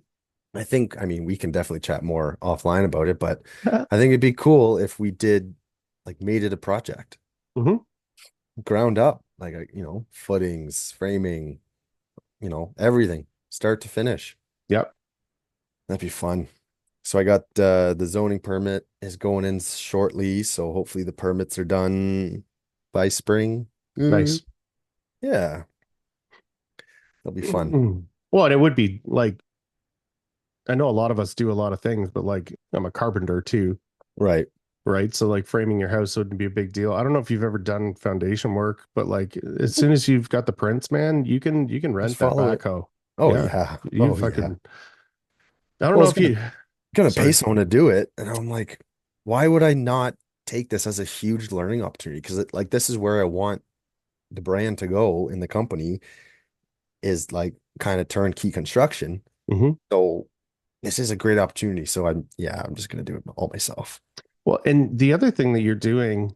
I mean, we can definitely chat more offline about it, but I think it'd be cool if we did like made it a project, Hmm. ground up. like footings, framing, everything, start to finish. Yep. That'd be fun. So I got the zoning permit is going in shortly, so hopefully the permits are done by spring. Nice. Yeah, that'll be fun. Well, and it would be like, I know a lot of us do a lot of things, but like I'm a carpenter too, Right. right? So like framing your house wouldn't be a big deal. I don't know if you've ever done foundation work, but like as soon as you've got the prints, man, you can Just rent that follow it. backhoe. Oh Yeah. yeah. You Oh yeah. fucking I don't Well, I know was if gonna you gonna pay sorry. someone to do it, and I'm like, why would I not take this as a huge learning opportunity? Because like this is where I want the brand to go in the company is like kind of turnkey construction. Hmm. So this is a great opportunity. So I'm just gonna do it all myself. Well, and the other thing that you're doing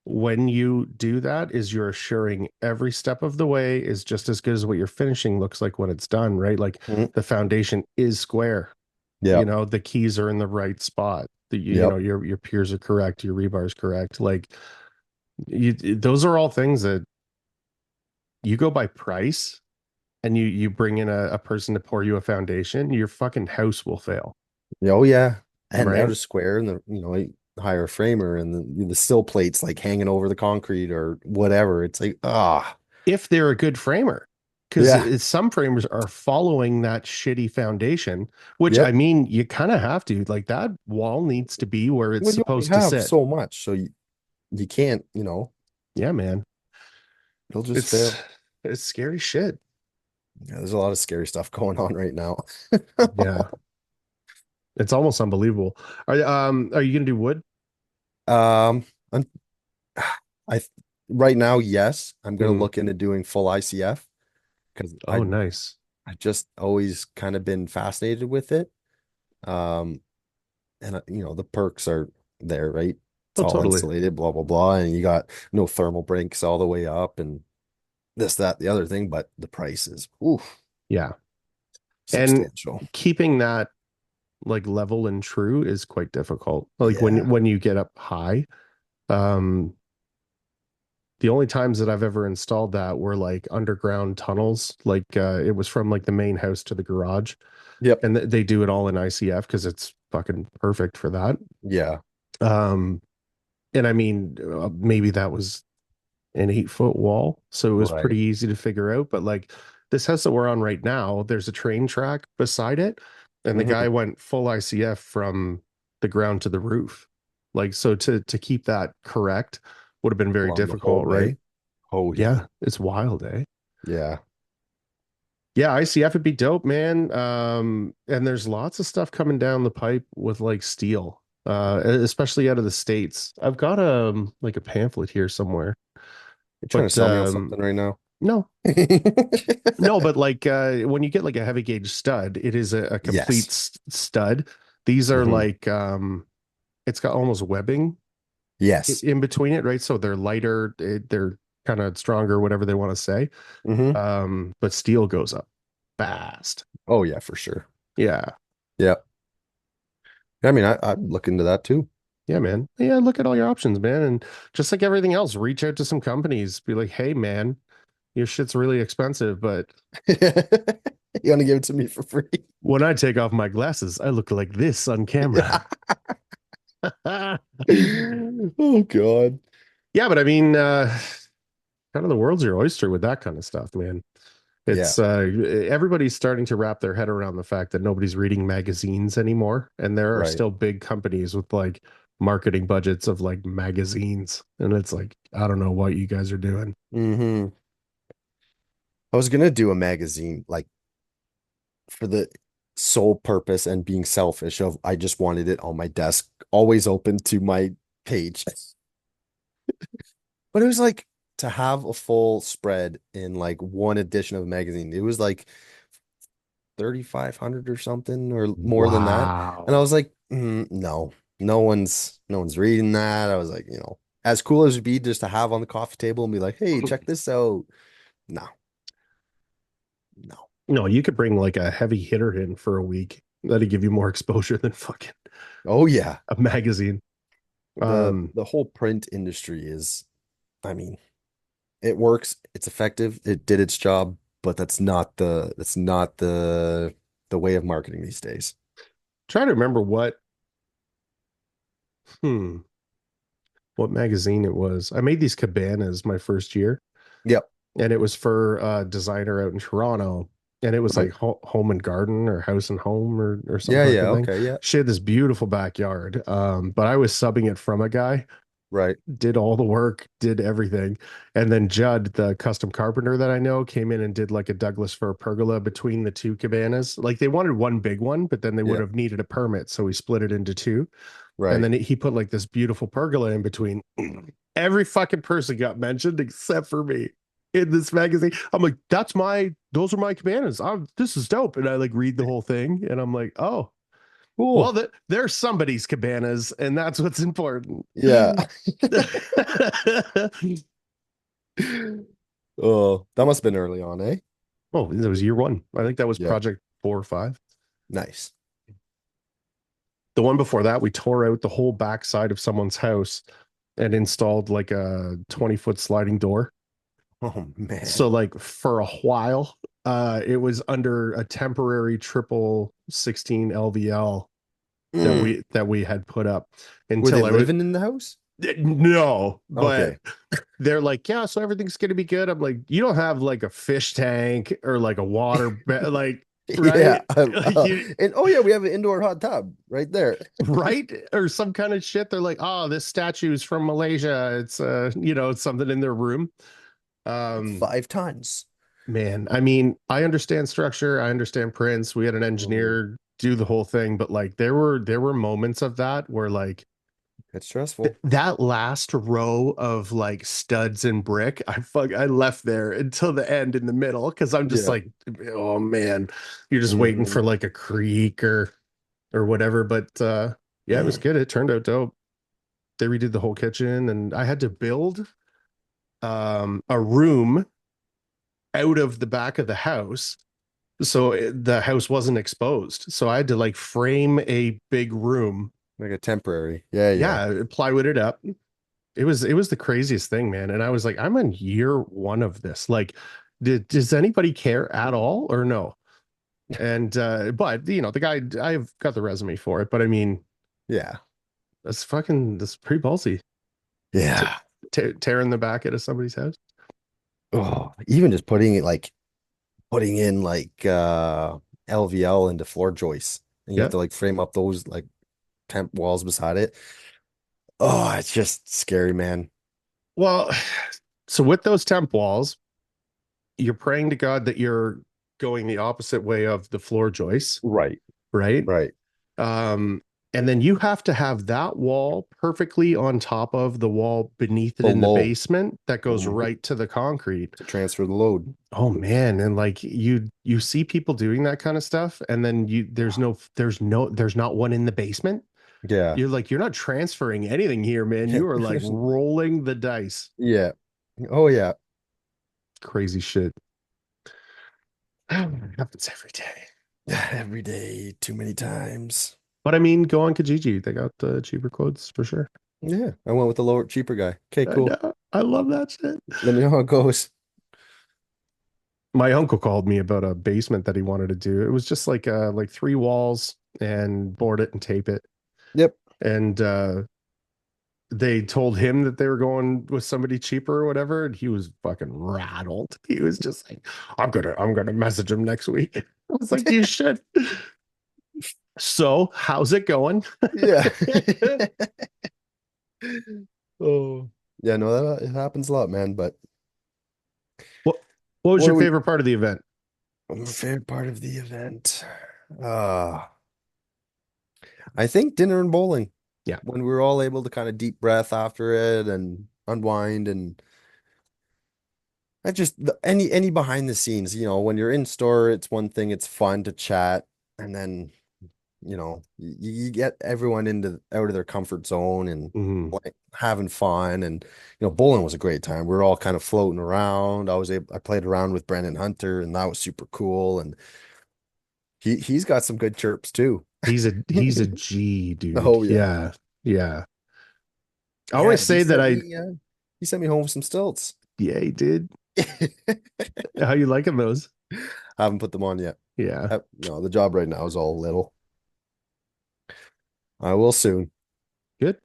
when you do that is you're assuring every step of the way is just as good as what your finishing looks like when it's done, right? Like Mhm. the foundation is square, Yep. the keys are in the right spot. Yep. Your piers are correct, your rebar is correct. Like those are all things that you go by price and you bring in a person to pour you a foundation, your fucking house will fail, Oh yeah. And out right? of square and you hire a framer and the sill plates like hanging over the concrete or whatever. It's like, If they're a good framer. yeah. Because some framers are following that shitty foundation, which I Yep. mean, you kind of have to. Like that wall needs to be where it's Well, you only supposed to have sit. so much, so you can't, Yeah, man. it'll just It's fail. it's scary shit. Yeah, there's a lot of scary stuff going on right now. Yeah. It's almost unbelievable. Are you gonna do wood? Um, I'm, I right now, yes, I'm gonna Hmm. look into doing full ICF because Oh, nice. I just always kind of been fascinated with it. Um, and the perks are there, right? It's Oh, all totally. insulated, blah blah blah, and you got no thermal breaks all the way up, and this, that, the other thing, but the price is oof, Yeah. And substantial. keeping that like level and true is quite difficult. Like Yeah. when you get up high, um, the only times that I've ever installed that were like underground tunnels. Like it was from like the main house to the garage, Yep. and they do it all in ICF because it's fucking perfect for that. Yeah. Um, and I mean, maybe that was an 8 foot wall, so it was Right. pretty easy to figure out. But like this house that we're on right now, there's a train track beside it, and the guy Hmm. went full ICF from the ground to the roof. Like so to keep that correct would have been very Along the whole difficult, right? way. Oh yeah. Yeah, it's wild, eh? Yeah. Yeah, ICF would be dope, man. And there's lots of stuff coming down the pipe with like steel, especially out of the States. I've got like a pamphlet here somewhere, You're trying to but sell me on something right now. no, no, but like when you get like a heavy gauge stud, it is a complete Yes. stud. These are Hmm. like it's got almost webbing Yes. in between it, right? So they're lighter, they're kind of stronger, whatever they want to say. Hmm. But steel goes up fast. Oh yeah, for sure. Yeah. Yeah. I mean, I'd look into that too. Yeah, man. Yeah, look at all your options, man. And just like everything else, reach out to some companies. Be like, hey, man, your shit's really expensive, but You want to give it to me for free? when I take off my glasses, I look like this on camera. Yeah. Oh God. Yeah, but I mean, kind of the world's your oyster with that kind of stuff, man. Yeah. It's everybody's starting to wrap their head around the fact that nobody's reading magazines anymore, and there are Right. still big companies with like marketing budgets of like magazines, and it's like I don't know what you guys are doing. Hmm. I was gonna do a magazine like for the sole purpose and being selfish of I just wanted it on my desk, always open to my page. But it was like to have a full spread in like one edition of a magazine. It was like 3,500 or something or more than that. And I Wow. was like, no, no one's reading that. I was like, as cool as it'd be just to have on the coffee table and be like, hey, check this out. No, no. No, you could bring like a heavy hitter in for a week. That'd give you more exposure than fucking Oh yeah. a magazine. The Um, the whole print industry is, I mean, It works. It's effective. It did its job, but that's not the way of marketing these days. Try to remember hmm, what magazine it was. I made these cabanas my first year, Yep. and it was for a designer out in Toronto. And it was like Right. home and garden or house and home or some Yeah, yeah, fucking thing. okay, yeah. She had this beautiful backyard. But I was subbing it from a guy, Right. did all the work, did everything. And then Judd, the custom carpenter that I know, came in and did like a Douglas fir pergola between the two cabanas. Like they wanted one big one, but then they would Yeah. have needed a permit. So we split it into two. And Right. then he put like this beautiful pergola in between. Every fucking person got mentioned except for me in this magazine. I'm like, those are my cabanas. This is dope. And I like read the whole thing and I'm like, oh, well, Cool. they're somebody's cabanas and that's what's important. Yeah. Oh, that must have been early on, eh? Oh, that was year one. I think that was Yeah. project 4 or 5. Nice. The one before that, we tore out the whole backside of someone's house and installed like a 20-foot sliding door. Oh So man. like for a while, it was under a temporary triple 16 LVL Mm. that we had put up Were they until I would living in the house? no, but Okay. they're like, yeah, so everything's gonna be good. I'm like, you don't have like a fish tank or like a like Yeah. right? Like you And oh yeah, we have an indoor hot tub right there. right or some kind of shit. They're like, oh, this statue is from Malaysia. It's it's something in their room. It's Um, 5 tons. Man, I mean, I understand structure, I understand prints. We had an Mhm. engineer do the whole thing, but like there were moments of that where like It's stressful. that last row of like studs and brick, I left there until the end in the middle because I'm just Yeah. like, oh man, you're just waiting for Mhm. like a creak or whatever. But yeah, it was good. It turned out dope. They redid the whole kitchen and I had to build a room out of the back of the house so the house wasn't exposed. So I had to like frame a big room. Like a temporary. Yeah, yeah. Yeah, plywood it up. It was the craziest thing, man. And I was like, I'm in year one of this. Like, does anybody care at all or no? And but the guy, I've got the resume for it, but I mean, Yeah. that's pretty ballsy. T Yeah. tearing the back out of somebody's house. Oh, even just putting in like LVL into floor joists and you have Yeah. to like frame up those like temp walls beside it. Oh, it's just scary, man. Well, so with those temp walls, you're praying to God that you're going the opposite way of the floor joists, Right, right? right. Um, and then you have to have that wall perfectly on top of the wall beneath it in the Below basement that goes mhm, right to the concrete. to transfer the load. Oh man, and like you see people doing that kind of stuff, and then there's not one in the basement. Yeah. You're like, you're not transferring anything here, man. You are like rolling the dice. Yeah. Oh yeah. Crazy shit. Happens every day. Every day, too many times. But I mean, go on Kijiji. They got the cheaper quotes for sure. Yeah. I went with the lower, cheaper guy. Okay, I cool. know. I love that shit. Let me know how it goes. My uncle called me about a basement that he wanted to do. It was just like 3 walls and board it and tape it. Yep. And they told him that they were going with somebody cheaper or whatever, and he was fucking rattled. He was just like, I'm gonna message him next week. I was like, you should. So, how's it going? Yeah. Oh. Yeah, no, that it happens a lot, man. But What what was what your are we favorite part of the event? my favorite part of the event? Uh, I think dinner and bowling. Yeah. When we were all able to kind of deep breath after it and unwind and I just any behind the scenes, when you're in store, it's one thing, it's fun to chat, and then you get everyone into out of their comfort zone and Mhm. like having fun and bowling was a great time. We were all kind of floating around. I played around with Brendan Hunter and that was super cool and he's got some good chirps too. He's a G, dude. Oh yeah. Yeah. Yeah. I Yeah, always say that I he sent me home with some stilts. Yay, dude. I How you liking those? haven't put them on yet. Yeah, No, the job right now is all little. I will soon. good.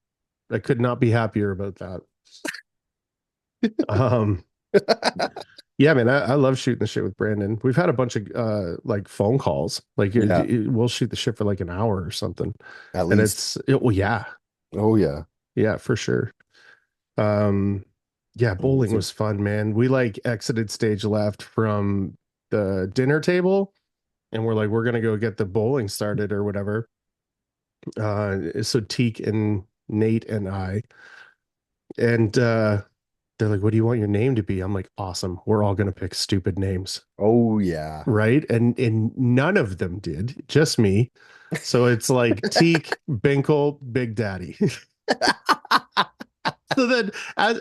I could not be happier about that. Um, yeah, man, I love shooting the shit with Brandon. We've had a bunch of like phone calls. Like Yeah, we'll shoot the shit for like an hour or something. at And least. well, yeah, Oh yeah. yeah, for sure. Um, yeah, bowling Those are was fun, man. We like exited stage left from the dinner table and we're like, we're gonna go get the bowling started or whatever. So Teak and Nate and I, and they're like, what do you want your name to be? I'm like, awesome. We're all gonna pick stupid names. oh yeah. Right. And none of them did, just me. So it's like Teak, Binkle, Big Daddy. So then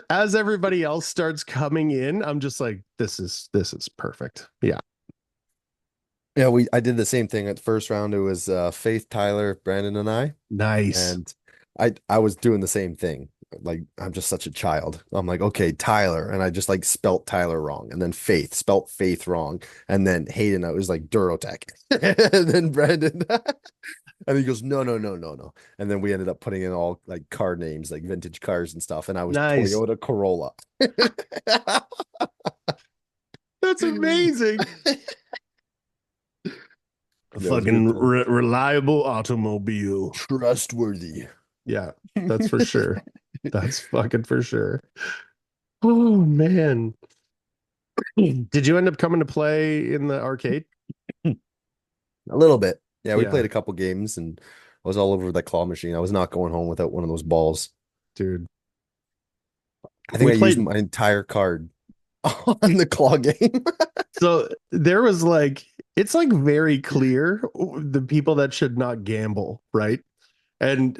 as everybody else starts coming in, I'm just like, this is perfect. Yeah. Yeah, I did the same thing at the first round. It was Faith, Tyler, Brandon, and I. Nice. And I was doing the same thing. Like I'm just such a child. I'm like, okay, Tyler, and I just like spelt Tyler wrong, and then Faith spelt Faith wrong, and then Hayden, I was like Durotech, and then Brandon, and he goes, no, no, no, no, no, and then we ended up putting in all like car names, like vintage cars and stuff, and I was Nice. Toyota Corolla. That's amazing. A That was a good fucking time. reliable automobile. Trustworthy. Yeah, that's for sure. That's fucking for sure. Oh man. Did you end up coming to play in the arcade? A little bit. Yeah, we Yeah, played a couple games and I was all over that claw machine. I was not going home without one of those balls. dude. I think We I used played my entire card on the claw game. so there was like it's like very clear the people that should not gamble, right? And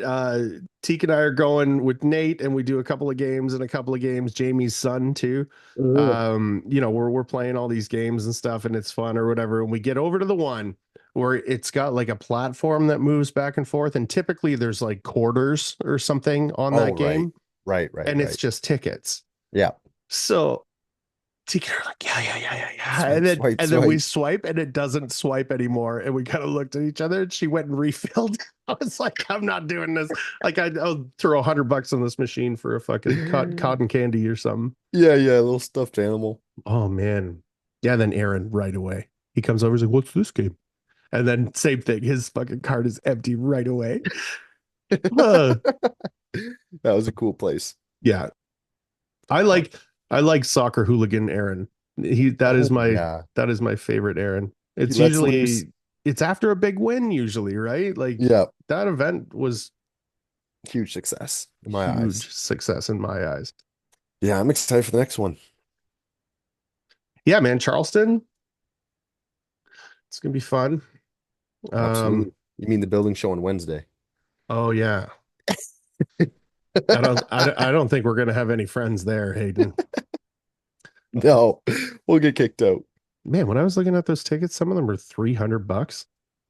Teek and I are going with Nate, and we do a couple of games and a couple of games. Jamie's son too. Ugh. We're playing all these games and stuff, and it's fun or whatever. And we get over to the one where it's got like a platform that moves back and forth, and typically there's like quarters or something on Oh, that right. game, Right, right, and it's right. just tickets. Yeah. So Teek and I are like, yeah, yeah, yeah, yeah, yeah. And Swipe, then swipe, and then we swipe. swipe and it doesn't swipe anymore. And we kind of looked at each other and she went and refilled. I was like, I'm not doing this. Like I'll throw $100 on this machine for a fucking cotton candy or something. Yeah, yeah, a little stuffed animal. Oh man. Yeah, then Aaron right away. He comes over, he's like, what's this game? And then same thing, his fucking card is empty right away. Uh, That was a cool place. yeah. I Uh, like I like soccer hooligan Aaron. He oh yeah. that is my favorite Aaron. He It's lets loose. usually it's after a big win usually, right? Like Yeah. that event was Huge success in my eyes. huge success in my eyes. Yeah, I'm excited for the next one. Yeah, man, Charleston, it's gonna be fun. Um, Absolutely. You mean the building show on Wednesday? oh yeah. I don't think we're gonna have any friends there, Hayden. No, we'll get kicked out. Man, when I was looking at those tickets, some of them were $300.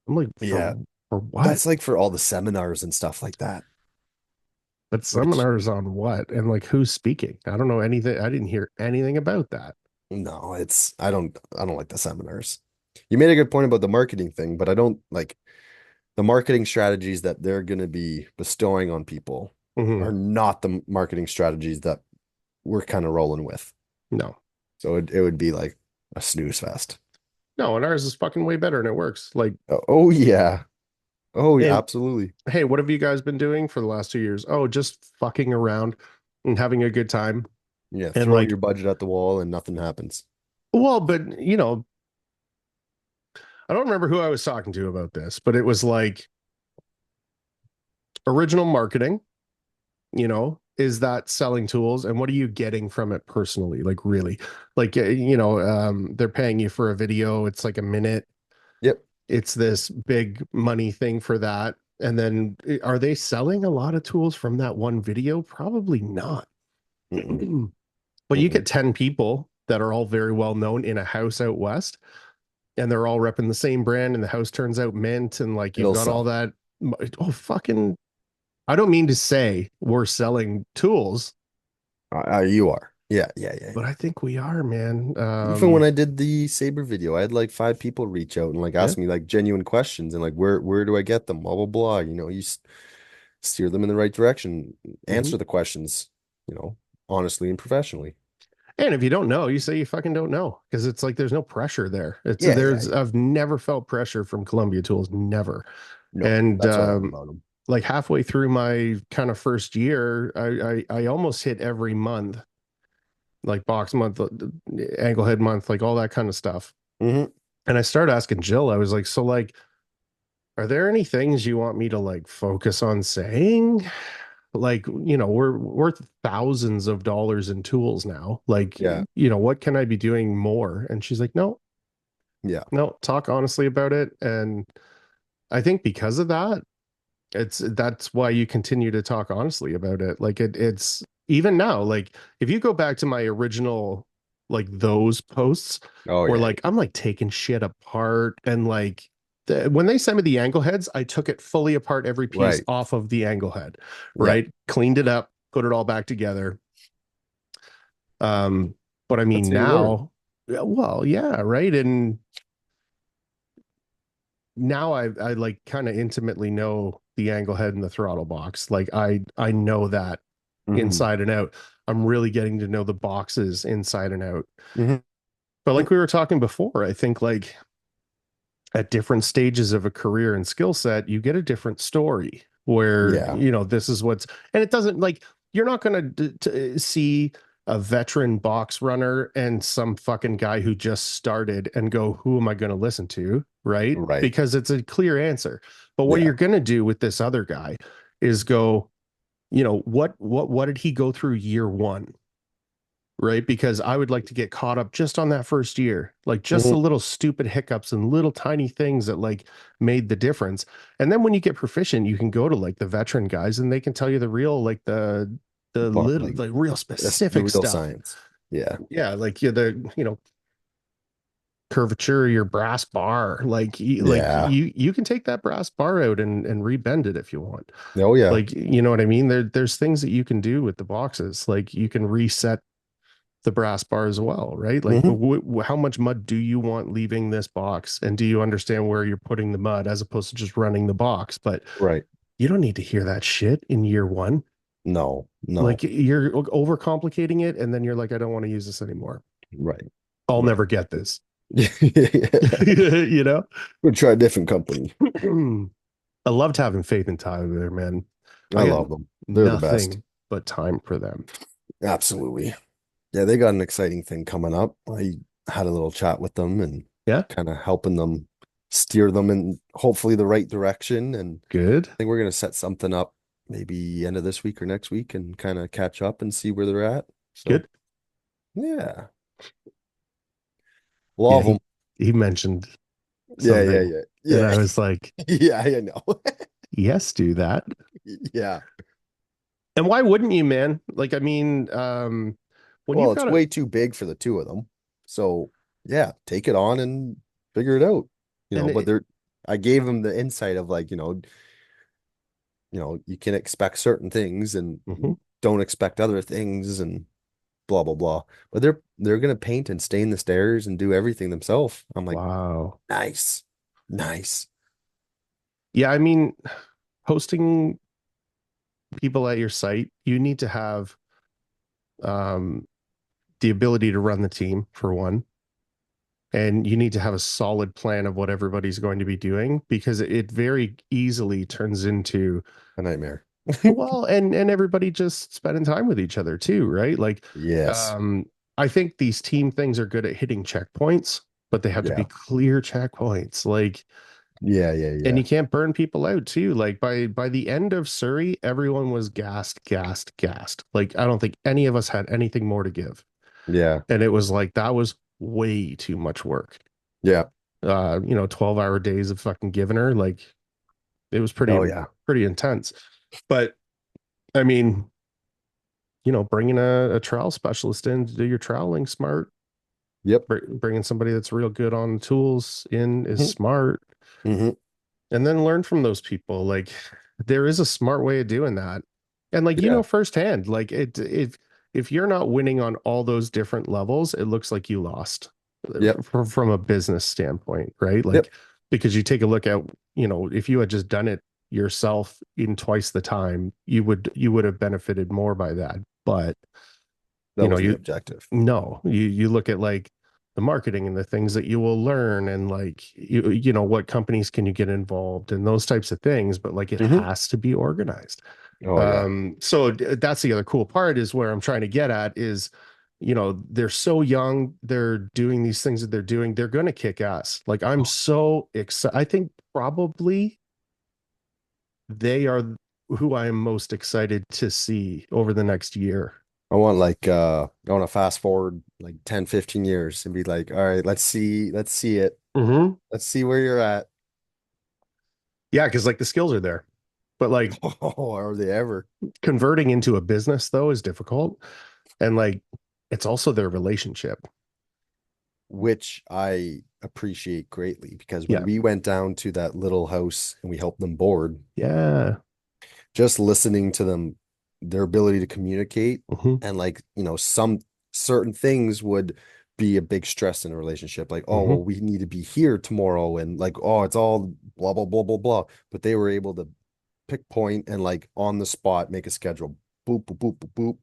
I'm like, Yeah, for what? that's like for all the seminars and stuff like that. But Which seminars on what? And like who's speaking? I don't know anything. I didn't hear anything about that. no, it's I don't like the seminars. You made a good point about the marketing thing, but I don't like the marketing strategies that they're going to be bestowing on people Mhm. are not the marketing strategies that we're kind of rolling with. No, So it would be like a snooze fest. no, and ours is fucking way better and it works. Like, Oh, oh yeah. Oh yeah, hey, absolutely. hey, what have you guys been doing for the last 2 years? Oh, just fucking around and having a good time. Yeah, And throw like, your budget at the wall and nothing happens. well, but I don't remember who I was talking to about this, but it was like original marketing, is that selling tools and what are you getting from it personally? Like really, like, they're paying you for a video. It's like a minute. Yep. It's this big money thing for that. And then are they selling a lot of tools from that one video? Probably not. Mm-mm. But you get Mm-mm. 10 people that are all very well known in a house out west and they're all repping the same brand and the house turns out mint and like you've It'll got all sell. that. Oh, fucking, I don't mean to say we're selling tools, You are. Yeah, yeah, yeah, but yeah. I think we are, man. Even when I did the Saber video, I had like 5 people reach out and like Yeah. ask me like genuine questions and like where do I get them? Blah blah blah. Steer them in the right direction, Mhm. answer the questions, honestly and professionally. And if you don't know, you say you fucking don't know because it's like there's no pressure there. Yeah, yeah, yeah. I've never felt pressure from Columbia Tools, never. No, And that's what I love about them. like halfway through my kind of first year, I almost hit every month, like box month, ankle head month, like all that kind of stuff. Hmm. And I started asking Jill, I was like, so like, are there any things you want me to like focus on saying? Like, we're worth thousands of dollars in tools now. Like, Yeah, what can I be doing more? And she's like, no, yeah. no, talk honestly about it. And I think because of that, that's why you continue to talk honestly about it. Like it's even now, like if you go back to my original, like those posts Oh where yeah. like I'm like taking shit apart and like when they sent me the angle heads, I took it fully apart, every piece Right. off of the angle head, Yeah. right? Cleaned it up, put it all back together. Um, but I That's mean how you learn. now, yeah, well, yeah, right. And now I like kind of intimately know the angle head and the throttle box. Like I know that Hmm. inside and out. I'm really getting to know the boxes inside and out. Hmm. But like we were talking before, I think like at different stages of a career and skill set, you get a different story where, Yeah. this is what's, and it doesn't like, you're not going to see a veteran box runner and some fucking guy who just started and go, who am I going to listen to? Right. Right. Because it's a clear answer. But what Yeah. you're going to do with this other guy is go, what did he go through year one? Right? Because I would like to get caught up just on that first year, like just the Hmm. little stupid hiccups and little tiny things that like made the difference. And then when you get proficient, you can go to like the veteran guys and they can tell you the real, like the But little, like like real that's the specific real stuff. science. Yeah. Yeah, like curvature of your brass bar. Like Yeah. you can take that brass bar out and rebend it if you want. Oh yeah. Like, you know what I mean? There's things that you can do with the boxes. Like you can reset the brass bar as well, right? Like, Hmm. how much mud do you want leaving this box? And do you understand where you're putting the mud as opposed to just running the box? But Right. you don't need to hear that shit in year one. No, no. Like, you're overcomplicating it. And then you're like, I don't want to use this anymore. Right. I'll Right. never get this. Yeah. you know? We'll try a different company. I loved having faith in Tyler there, man. I I got love them. They're the best. nothing but time for them. Absolutely. Yeah, they got an exciting thing coming up. I had a little chat with them and Yeah, kind of helping them steer them in hopefully the right direction. And good, I think we're going to set something up maybe end of this week or next week and kind of catch up and see where they're at. So, good. yeah, Yeah, love them. he mentioned Yeah, yeah, something, yeah. and Yeah. I was like, Yeah, I know. yes, do that. Yeah. And why wouldn't you, man? Like, I mean, when Well, you've it's got a, way too big for the two of them. So, yeah, take it on and figure it out. and But I gave them the insight of like, you can expect certain things and Mhm. don't expect other things and blah blah blah. But they're gonna paint and stain the stairs and do everything themselves. I'm like, Wow. nice, nice. Yeah, I mean, hosting people at your site, you need to have um, the ability to run the team for one, and you need to have a solid plan of what everybody's going to be doing because it very easily turns into, A nightmare. well, and everybody just spending time with each other too, right? Like, Yes. um, I think these team things are good at hitting checkpoints, but they have to be Yeah. clear checkpoints. Like, Yeah. Yeah. and Yeah. you can't burn people out too. Like by the end of Surrey, everyone was gassed, gassed, gassed. Like I don't think any of us had anything more to give. Yeah. And it was like that was way too much work. Yeah. 12-hour days of fucking giving her. Like it was Oh yeah. pretty intense. But I mean, bringing a trowel specialist in to do your troweling smart. Yep. Bringing somebody that's real good on tools in is Hmm. smart. Hmm. And then learn from those people. Like there is a smart way of doing that. And like Yeah. firsthand, like if you're not winning on all those different levels, it looks like you lost Yep. from a business standpoint, right? Yep. Like, because you take a look at, if you had just done it yourself in twice the time, you would have benefited more by that. But That wasn't the you objective. no, you look at like the marketing and the things that you will learn and like what companies can you get involved and those types of things, but like it Hmm. has to be organized. Oh yeah. So that's the other cool part is where I'm trying to get at is, they're so young, they're doing these things that they're doing, they're going to kick ass. Like I'm so excited. I think probably they are who I am most excited to see over the next year. I want to fast forward like 10, 15 years and be like, all right, let's see it. Hmm. Let's see where you're at. Yeah, because like the skills are there, but like Oh, are they ever? converting into a business though is difficult, and like it's also their relationship. Which I appreciate greatly because when Yeah, we went down to that little house and we helped them board, yeah. just listening to them, their ability to communicate Hmm. and like, some certain things would be a big stress in a relationship. Like, oh, Hmm. well, we need to be here tomorrow. And like, oh, it's all blah, blah, blah, blah, blah. But they were able to pick point and like on the spot, make a schedule. Boop, boop, boop, boop, boop.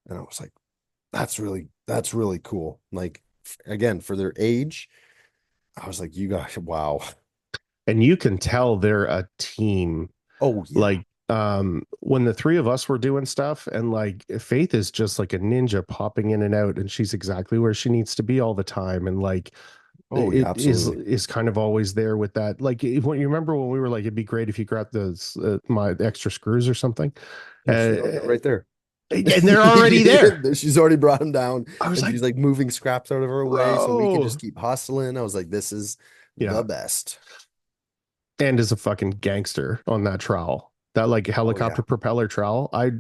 And I was like, that's really cool. Like, again, for their age, I was like, you guys, wow. And you can tell they're a team. Oh, yeah. Like when the three of us were doing stuff, and like Faith is just like a ninja popping in and out, and she's exactly where she needs to be all the time, and like Oh, yeah, it absolutely. is kind of always there with that. Like when you remember when we were like, it'd be great if you grabbed the my extra screws or something, Oh, they're right there. and they're already there. She's already brought him down I was and like, she's like moving scraps out of her way so we can bro, just keep hustling. I was like, this is yeah, the best. and is a fucking gangster on that trowel, that like Oh, yeah. helicopter propeller trowel. I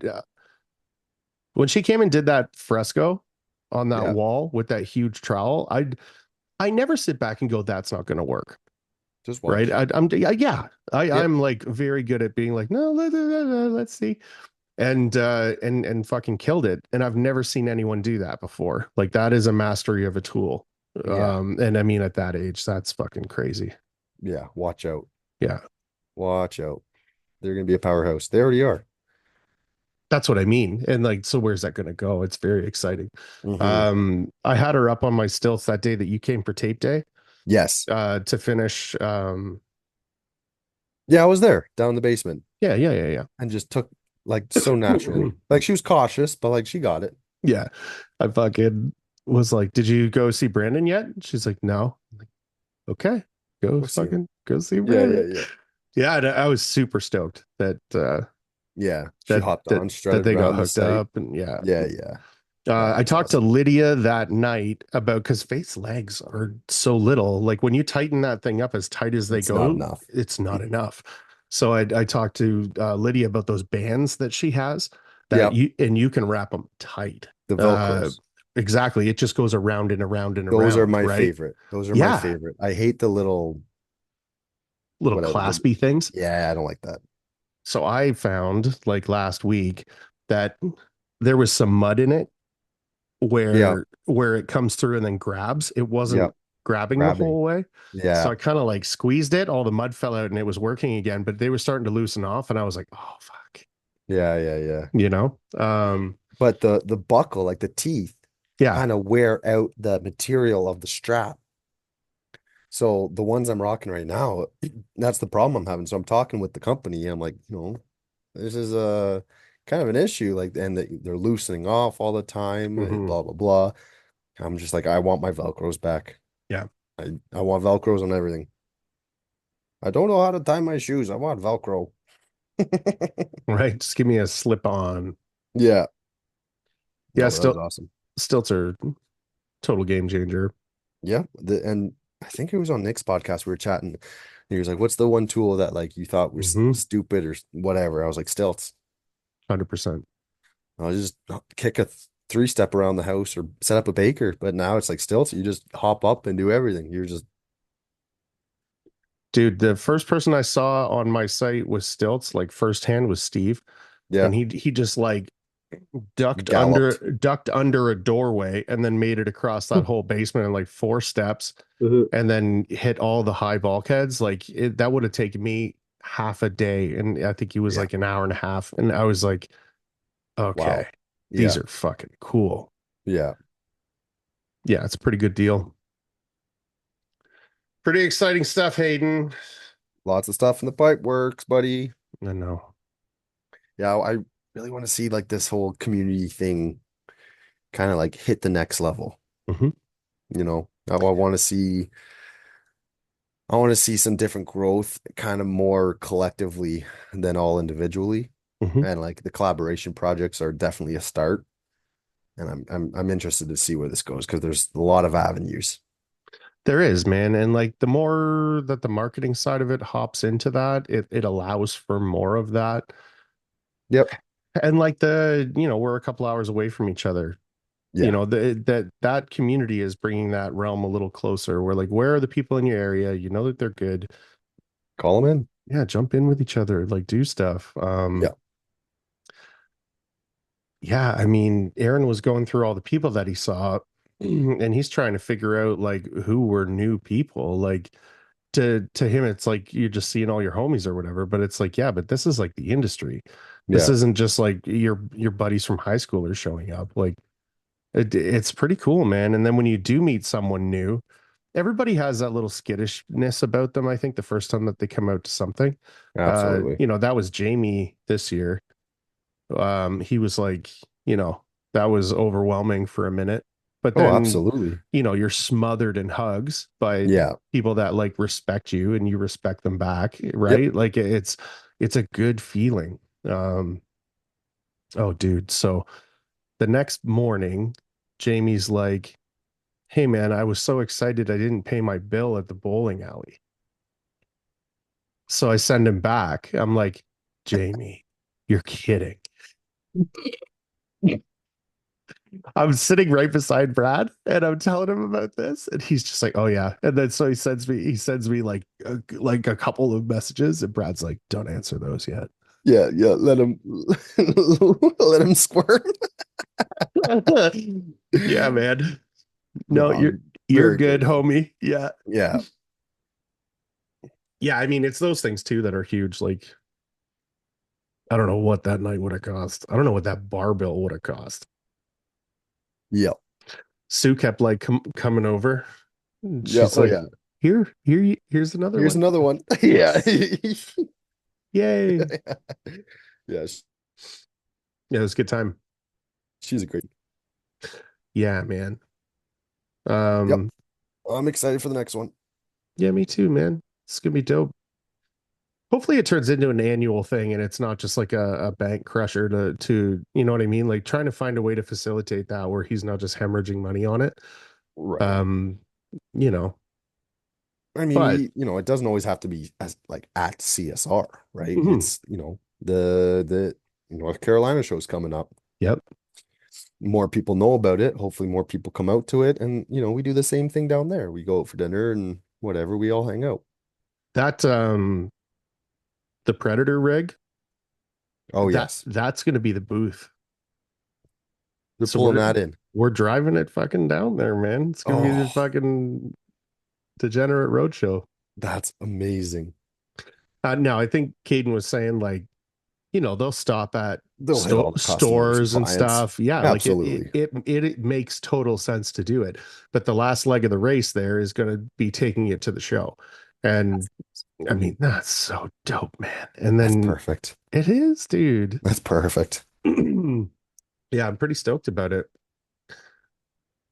when she came and did that fresco on that Yeah. wall with that huge trowel, I never sit back and go, that's not going to work. Just Right. watch. Yeah, Yep. I'm like very good at being like, no, let's see. And fucking killed it. And I've never seen anyone do that before. Like that is a mastery of a tool. Yeah. And I mean, at that age, that's fucking crazy. Yeah. Watch out. Yeah. Watch out. They're going to be a powerhouse. They already are. That's what I mean. And like, so where's that going to go? It's very exciting. Hmm. I had her up on my stilts that day that you came for tape day, Yes. to finish. Yeah. I was there down in the basement Yeah. and just took like so naturally. Like she was cautious, but like she got it. Yeah. I fucking was like, did you go see Brandon yet? She's like, no. I'm like, okay, We'll see him. go see Yeah. Yeah. Brandon. Yeah. Yeah. And I was super stoked that, Yeah. She that, hopped that, on, that strutted they got around the hooked site. up and yeah. Yeah. Yeah. Oh, I that's talked to awesome. Lydia that night about because Faith's legs are so little. Like when you tighten that thing up as tight as they It's not go, enough. it's not enough. So I talked to Lydia about those bands that she has that Yep. you can wrap them tight. The Uh, Velcros. exactly. It just goes around and around and Those are around, my right? favorite. Those are my Yeah. favorite. I hate the little Little whatever. claspy things. Yeah, I don't like that. So I found like last week that there was some mud in it Yeah. where it comes through and then grabs. It Yeah. wasn't grabbing the Grabbing. whole way. So Yeah. I kind of like squeezed it, all the mud fell out and it was working again, but they were starting to loosen off and I was like, oh fuck, Yeah. Yeah. Yeah. you know? But the buckle, like the teeth, Yeah. kind of wear out the material of the strap. So the ones I'm rocking right now, that's the problem I'm having. So I'm talking with the company. I'm like, this is a kind of an issue. Like, and they're loosening off all the time, Hmm. blah, blah, blah. I'm just like, I want my Velcros back. Yeah. I want Velcros on everything. I don't know how to tie my shoes. I want Velcro. Right. Just give me a slip on. Yeah. Yeah. No, but that was awesome. Stilts are total game changer. Yeah. And I think it was on Nick's podcast. We were chatting. And he was like, what's the one tool that like you thought was Hmm. stupid or whatever? I was like, stilts. 100%. I'll just kick a three step around the house or set up a baker. But now it's like stilts. You just hop up and do everything. You're just, Dude, the first person I saw on my site with stilts, like firsthand, was Steve. yeah. And he just like Galloped. ducked under a doorway and then made it across that whole basement in like 4 steps Mhm. and then hit all the high bulkheads. That would have taken me half a day. And I think he was Yeah. like an hour and a half. And I was like, okay, Wow. these Yeah. are fucking cool. Yeah. Yeah, it's a pretty good deal. Pretty exciting stuff, Hayden. Lots of stuff in the pipe works, buddy. I know. Yeah, I really want to see like this whole community thing kind of like hit the next level. Hmm. I want to see some different growth kind of more collectively than all individually. Hmm. And like the collaboration projects are definitely a start. And I'm interested to see where this goes because there's a lot of avenues. There is, man. And like the more that the marketing side of it hops into that, it allows for more of that. Yep. And we're a couple hours away from each other. Yeah. That community is bringing that realm a little closer. We're like, where are the people in your area? You know that they're good. Call them in. Yeah, jump in with each other, like do stuff. Yeah. Yeah, I mean, Aaron was going through all the people that he saw, and he's trying to figure out like who were new people. Like to him, it's like you're just seeing all your homies or whatever. But it's like, yeah, but this is like the industry. This Yeah. isn't just like your buddies from high school are showing up. Like it's pretty cool, man. And then when you do meet someone new, everybody has that little skittishness about them. I think the first time that they come out to something, Absolutely. that was Jamie this year. He was like, you know, that was overwhelming for a minute. But Oh, then, absolutely. you're smothered in hugs by Yeah. people that like respect you and you respect them back, Yep. right? Like it's a good feeling. Um, oh, dude. So the next morning, Jamie's like, hey man, I was so excited I didn't pay my bill at the bowling alley. So I send him back. I'm like, Jamie, you're kidding. I'm sitting right beside Brad and I'm telling him about this and he's just like, "Oh yeah." And then so he sends me like a couple of messages and Brad's like, "Don't answer those yet." Yeah. Yeah. Let him let him squirm. Yeah, man. No, No, you're I'm you're very good, grateful. homie. Yeah. Yeah. Yeah, I mean, it's those things too that are huge. Like, I don't know what that night would have cost. I don't know what that bar bill would have cost. Yep. Sue kept like coming over. Yeah. She's Oh like, yeah. here's another Here's one. another one. Yeah. Yay. Yeah. Yeah, it was a good time. She's a great. Yeah, man. Yep. Um, I'm excited for the next one. yeah, me too, man. It's gonna be dope. Hopefully it turns into an annual thing and it's not just like a bank crusher to you know what I mean? Like trying to find a way to facilitate that where he's not just hemorrhaging money on it. Right. Um, you know, I mean, but it doesn't always have to be as like at CSR, right? mhm. It's, the North Carolina show's coming up. Yep. More people know about it. Hopefully more people come out to it. And, we do the same thing down there. We go out for dinner and whatever, we all hang out. That the Predator rig, Oh, yes. that's gonna be the booth. They're So pulling we're that in. we're driving it fucking down there, man. It's gonna be the Oh, fucking degenerate roadshow. that's amazing. Now I think Caden was saying like, they'll stop at They'll hit all the customers and stores and clients. stuff. Yeah, like Absolutely. it makes total sense to do it. But the last leg of the race there is going to be taking it to the show. And I mean, that's so dope, man. And That's then perfect. it is, dude. That's perfect. Yeah, I'm pretty stoked about it.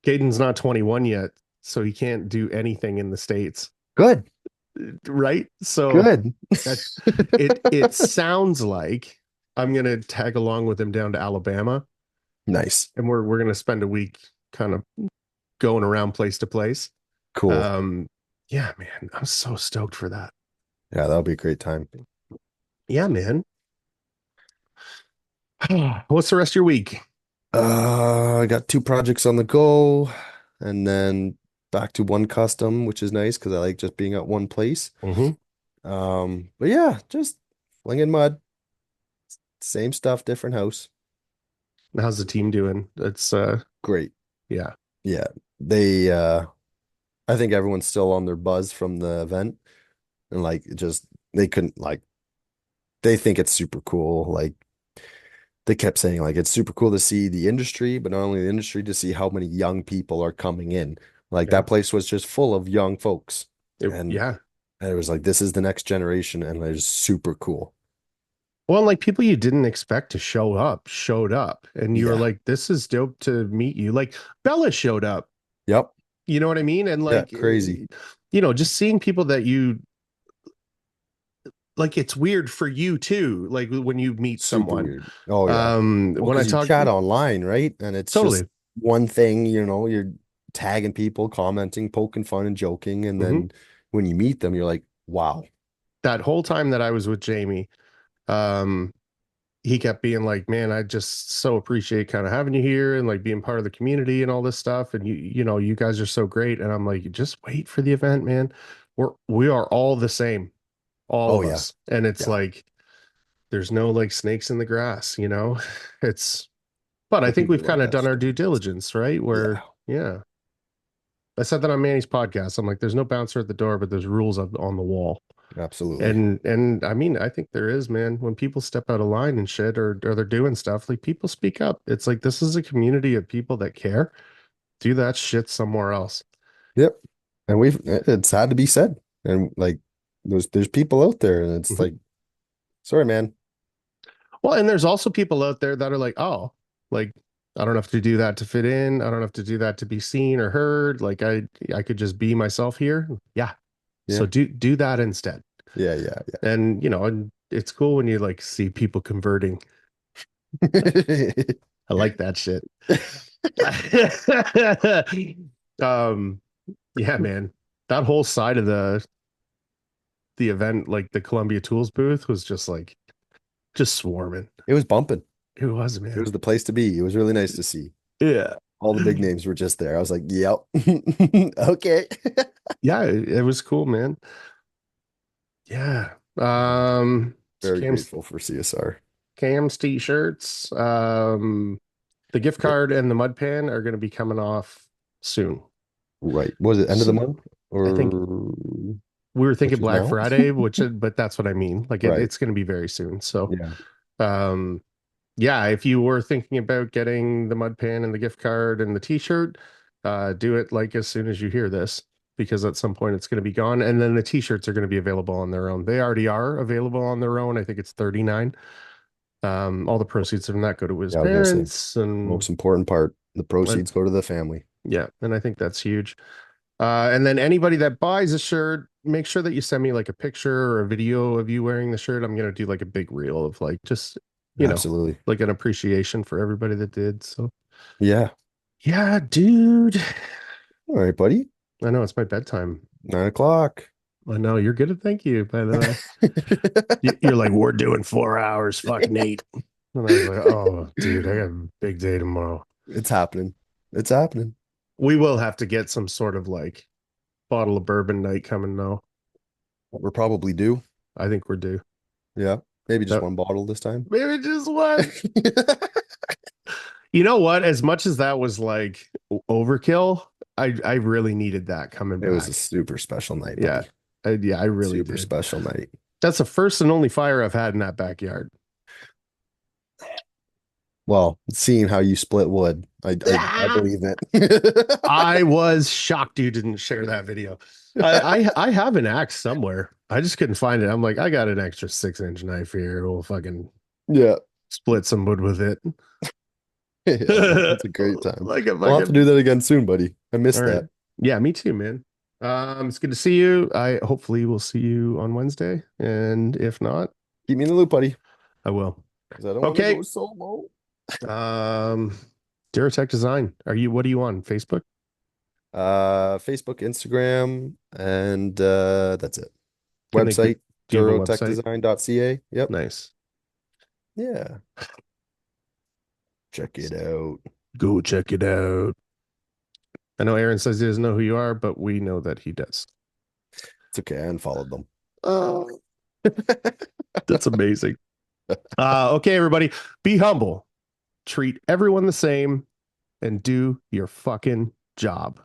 Caden's not 21 yet, so he can't do anything in the States, Good. right? So Good. that it sounds like I'm gonna tag along with him down to Alabama, Nice. and we're gonna spend a week kind of going around place to place. Cool. Um, yeah, man, I'm so stoked for that. Yeah, that'll be a great time. Yeah, man. What's the rest of your week? I got two projects on the go and then back to one custom, which is nice because I like just being at one place. Hmm. But yeah, just flinging mud, same stuff, different house. How's the team doing? It's Great. yeah, Yeah. They I think everyone's still on their buzz from the event and like it just they couldn't like they think it's super cool. Like they kept saying like it's super cool to see the industry, but not only the industry, to see how many young people are coming in. Like yeah. that place was just full of young folks. And Yeah. it was like this is the next generation and it was super cool. Well, like people you didn't expect to show up showed up, and you were Yeah. like, "This is dope to meet you." Like Bella showed up, Yep. you know what I mean? And Yeah, like, crazy. just seeing people that you like, it's weird for you too. Like when you meet Super someone, weird. Oh yeah. Well, when I because you talk, chat online, right? And it's just totally. one thing, you're tagging people, commenting, poking fun and joking. And Hmm. then when you meet them, you're like, wow. That whole time that I was with Jamie, um, he kept being like, "Man, I just so appreciate kind of having you here and like being part of the community and all this stuff. And you guys are so great." And I'm like, "Just wait for the event, man. We are all the same, all Oh of yeah. us." And it's Yeah. like there's no like snakes in the grass, you know? It's but I Well, think people we've are like kind of that done our still. due diligence, right? Yeah, Where yeah. I said that on Manny's podcast. I'm like, there's no bouncer at the door, but there's rules on the wall. absolutely. And I mean, I think there is, man. When people step out of line and shit or they're doing stuff, like people speak up. It's like this is a community of people that care. Do that shit somewhere else. Yep. And it's had to be said. And like there's people out there and it's Mhm. like, sorry, man. Well, and there's also people out there that are like, oh, like I don't have to do that to fit in. I don't have to do that to be seen or heard. Like I could just be myself here. Yeah. So Yeah. do that instead. Yeah, yeah, And and it's cool when you like see people converting. yeah. I like that shit. um yeah, man. That whole side of the event, like the Columbia Tools booth, was just like just swarming. It was bumping. It was, It man. was the place to be. It was really nice to see. Yeah. All the big names were just there. I was like, yep. Okay. Yeah, it was cool, man. Yeah. Very Cam's grateful for CSR. Cam's t-shirts. The gift Yep. card and the mud pan are gonna be coming off soon. Right. Was it end of the So month I think or we were thinking which is Black now? Friday, but that's what I mean. Like Right. it's gonna be very soon. So Yeah. um yeah, if you were thinking about getting the mud pan and the gift card and the t-shirt, do it like as soon as you hear this, because at some point it's going to be gone. And then the t-shirts are going to be available on their own. They already are available on their own. I think it's 39. All the proceeds from that go to his Yeah, I was gonna say parents and most important part, the and proceeds go to the family. yeah, and I think that's huge. And then anybody that buys a shirt, make sure that you send me like a picture or a video of you wearing the shirt. I'm gonna do like a big reel of like just, you know, Absolutely. like an appreciation for everybody that did. So Yeah. yeah, dude. All right, buddy. I know it's my bedtime. 9 o'clock. I know you're good at thank you, by the way. You're like, we're doing 4 hours, fuck Nate. And I was like, oh, dude, I got a big day tomorrow. It's happening. It's happening. We will have to get some sort of like bottle of bourbon night coming though. We're probably due. I think we're due. Yeah. Maybe just That one bottle this time. maybe just one. You know what? As much as that was like overkill, I really needed that coming It was a back. super special night, Yeah. buddy. Yeah, I really Super did. special night. That's the first and only fire I've had in that backyard. Well, seeing how you split wood, I believe it. I was shocked you didn't share that video. I have an axe somewhere. I just couldn't find it. I'm like, I got an extra 6-inch knife here. We'll fucking Yeah. split some wood with it. Yeah, man. It's a great time. Like a We'll have to fucking do that again soon, buddy. I all missed right. that. Yeah, me too, man. It's good to see you. I hopefully will see you on Wednesday. And if not, Keep me in the loop, buddy, I will. because I don't want to go Okay. solo. Um, Durotech Design. What are you on? Facebook? Facebook, Instagram, and that's it. Can they Website, do you have a website? durotechdesign.ca. Yep. Nice. Yeah. Check it out. Go check it out. I know Aaron says he doesn't know who you are, but we know that he does. It's okay. I unfollowed them. Oh, that's amazing. Okay, everybody, be humble. treat everyone the same, and do your fucking job.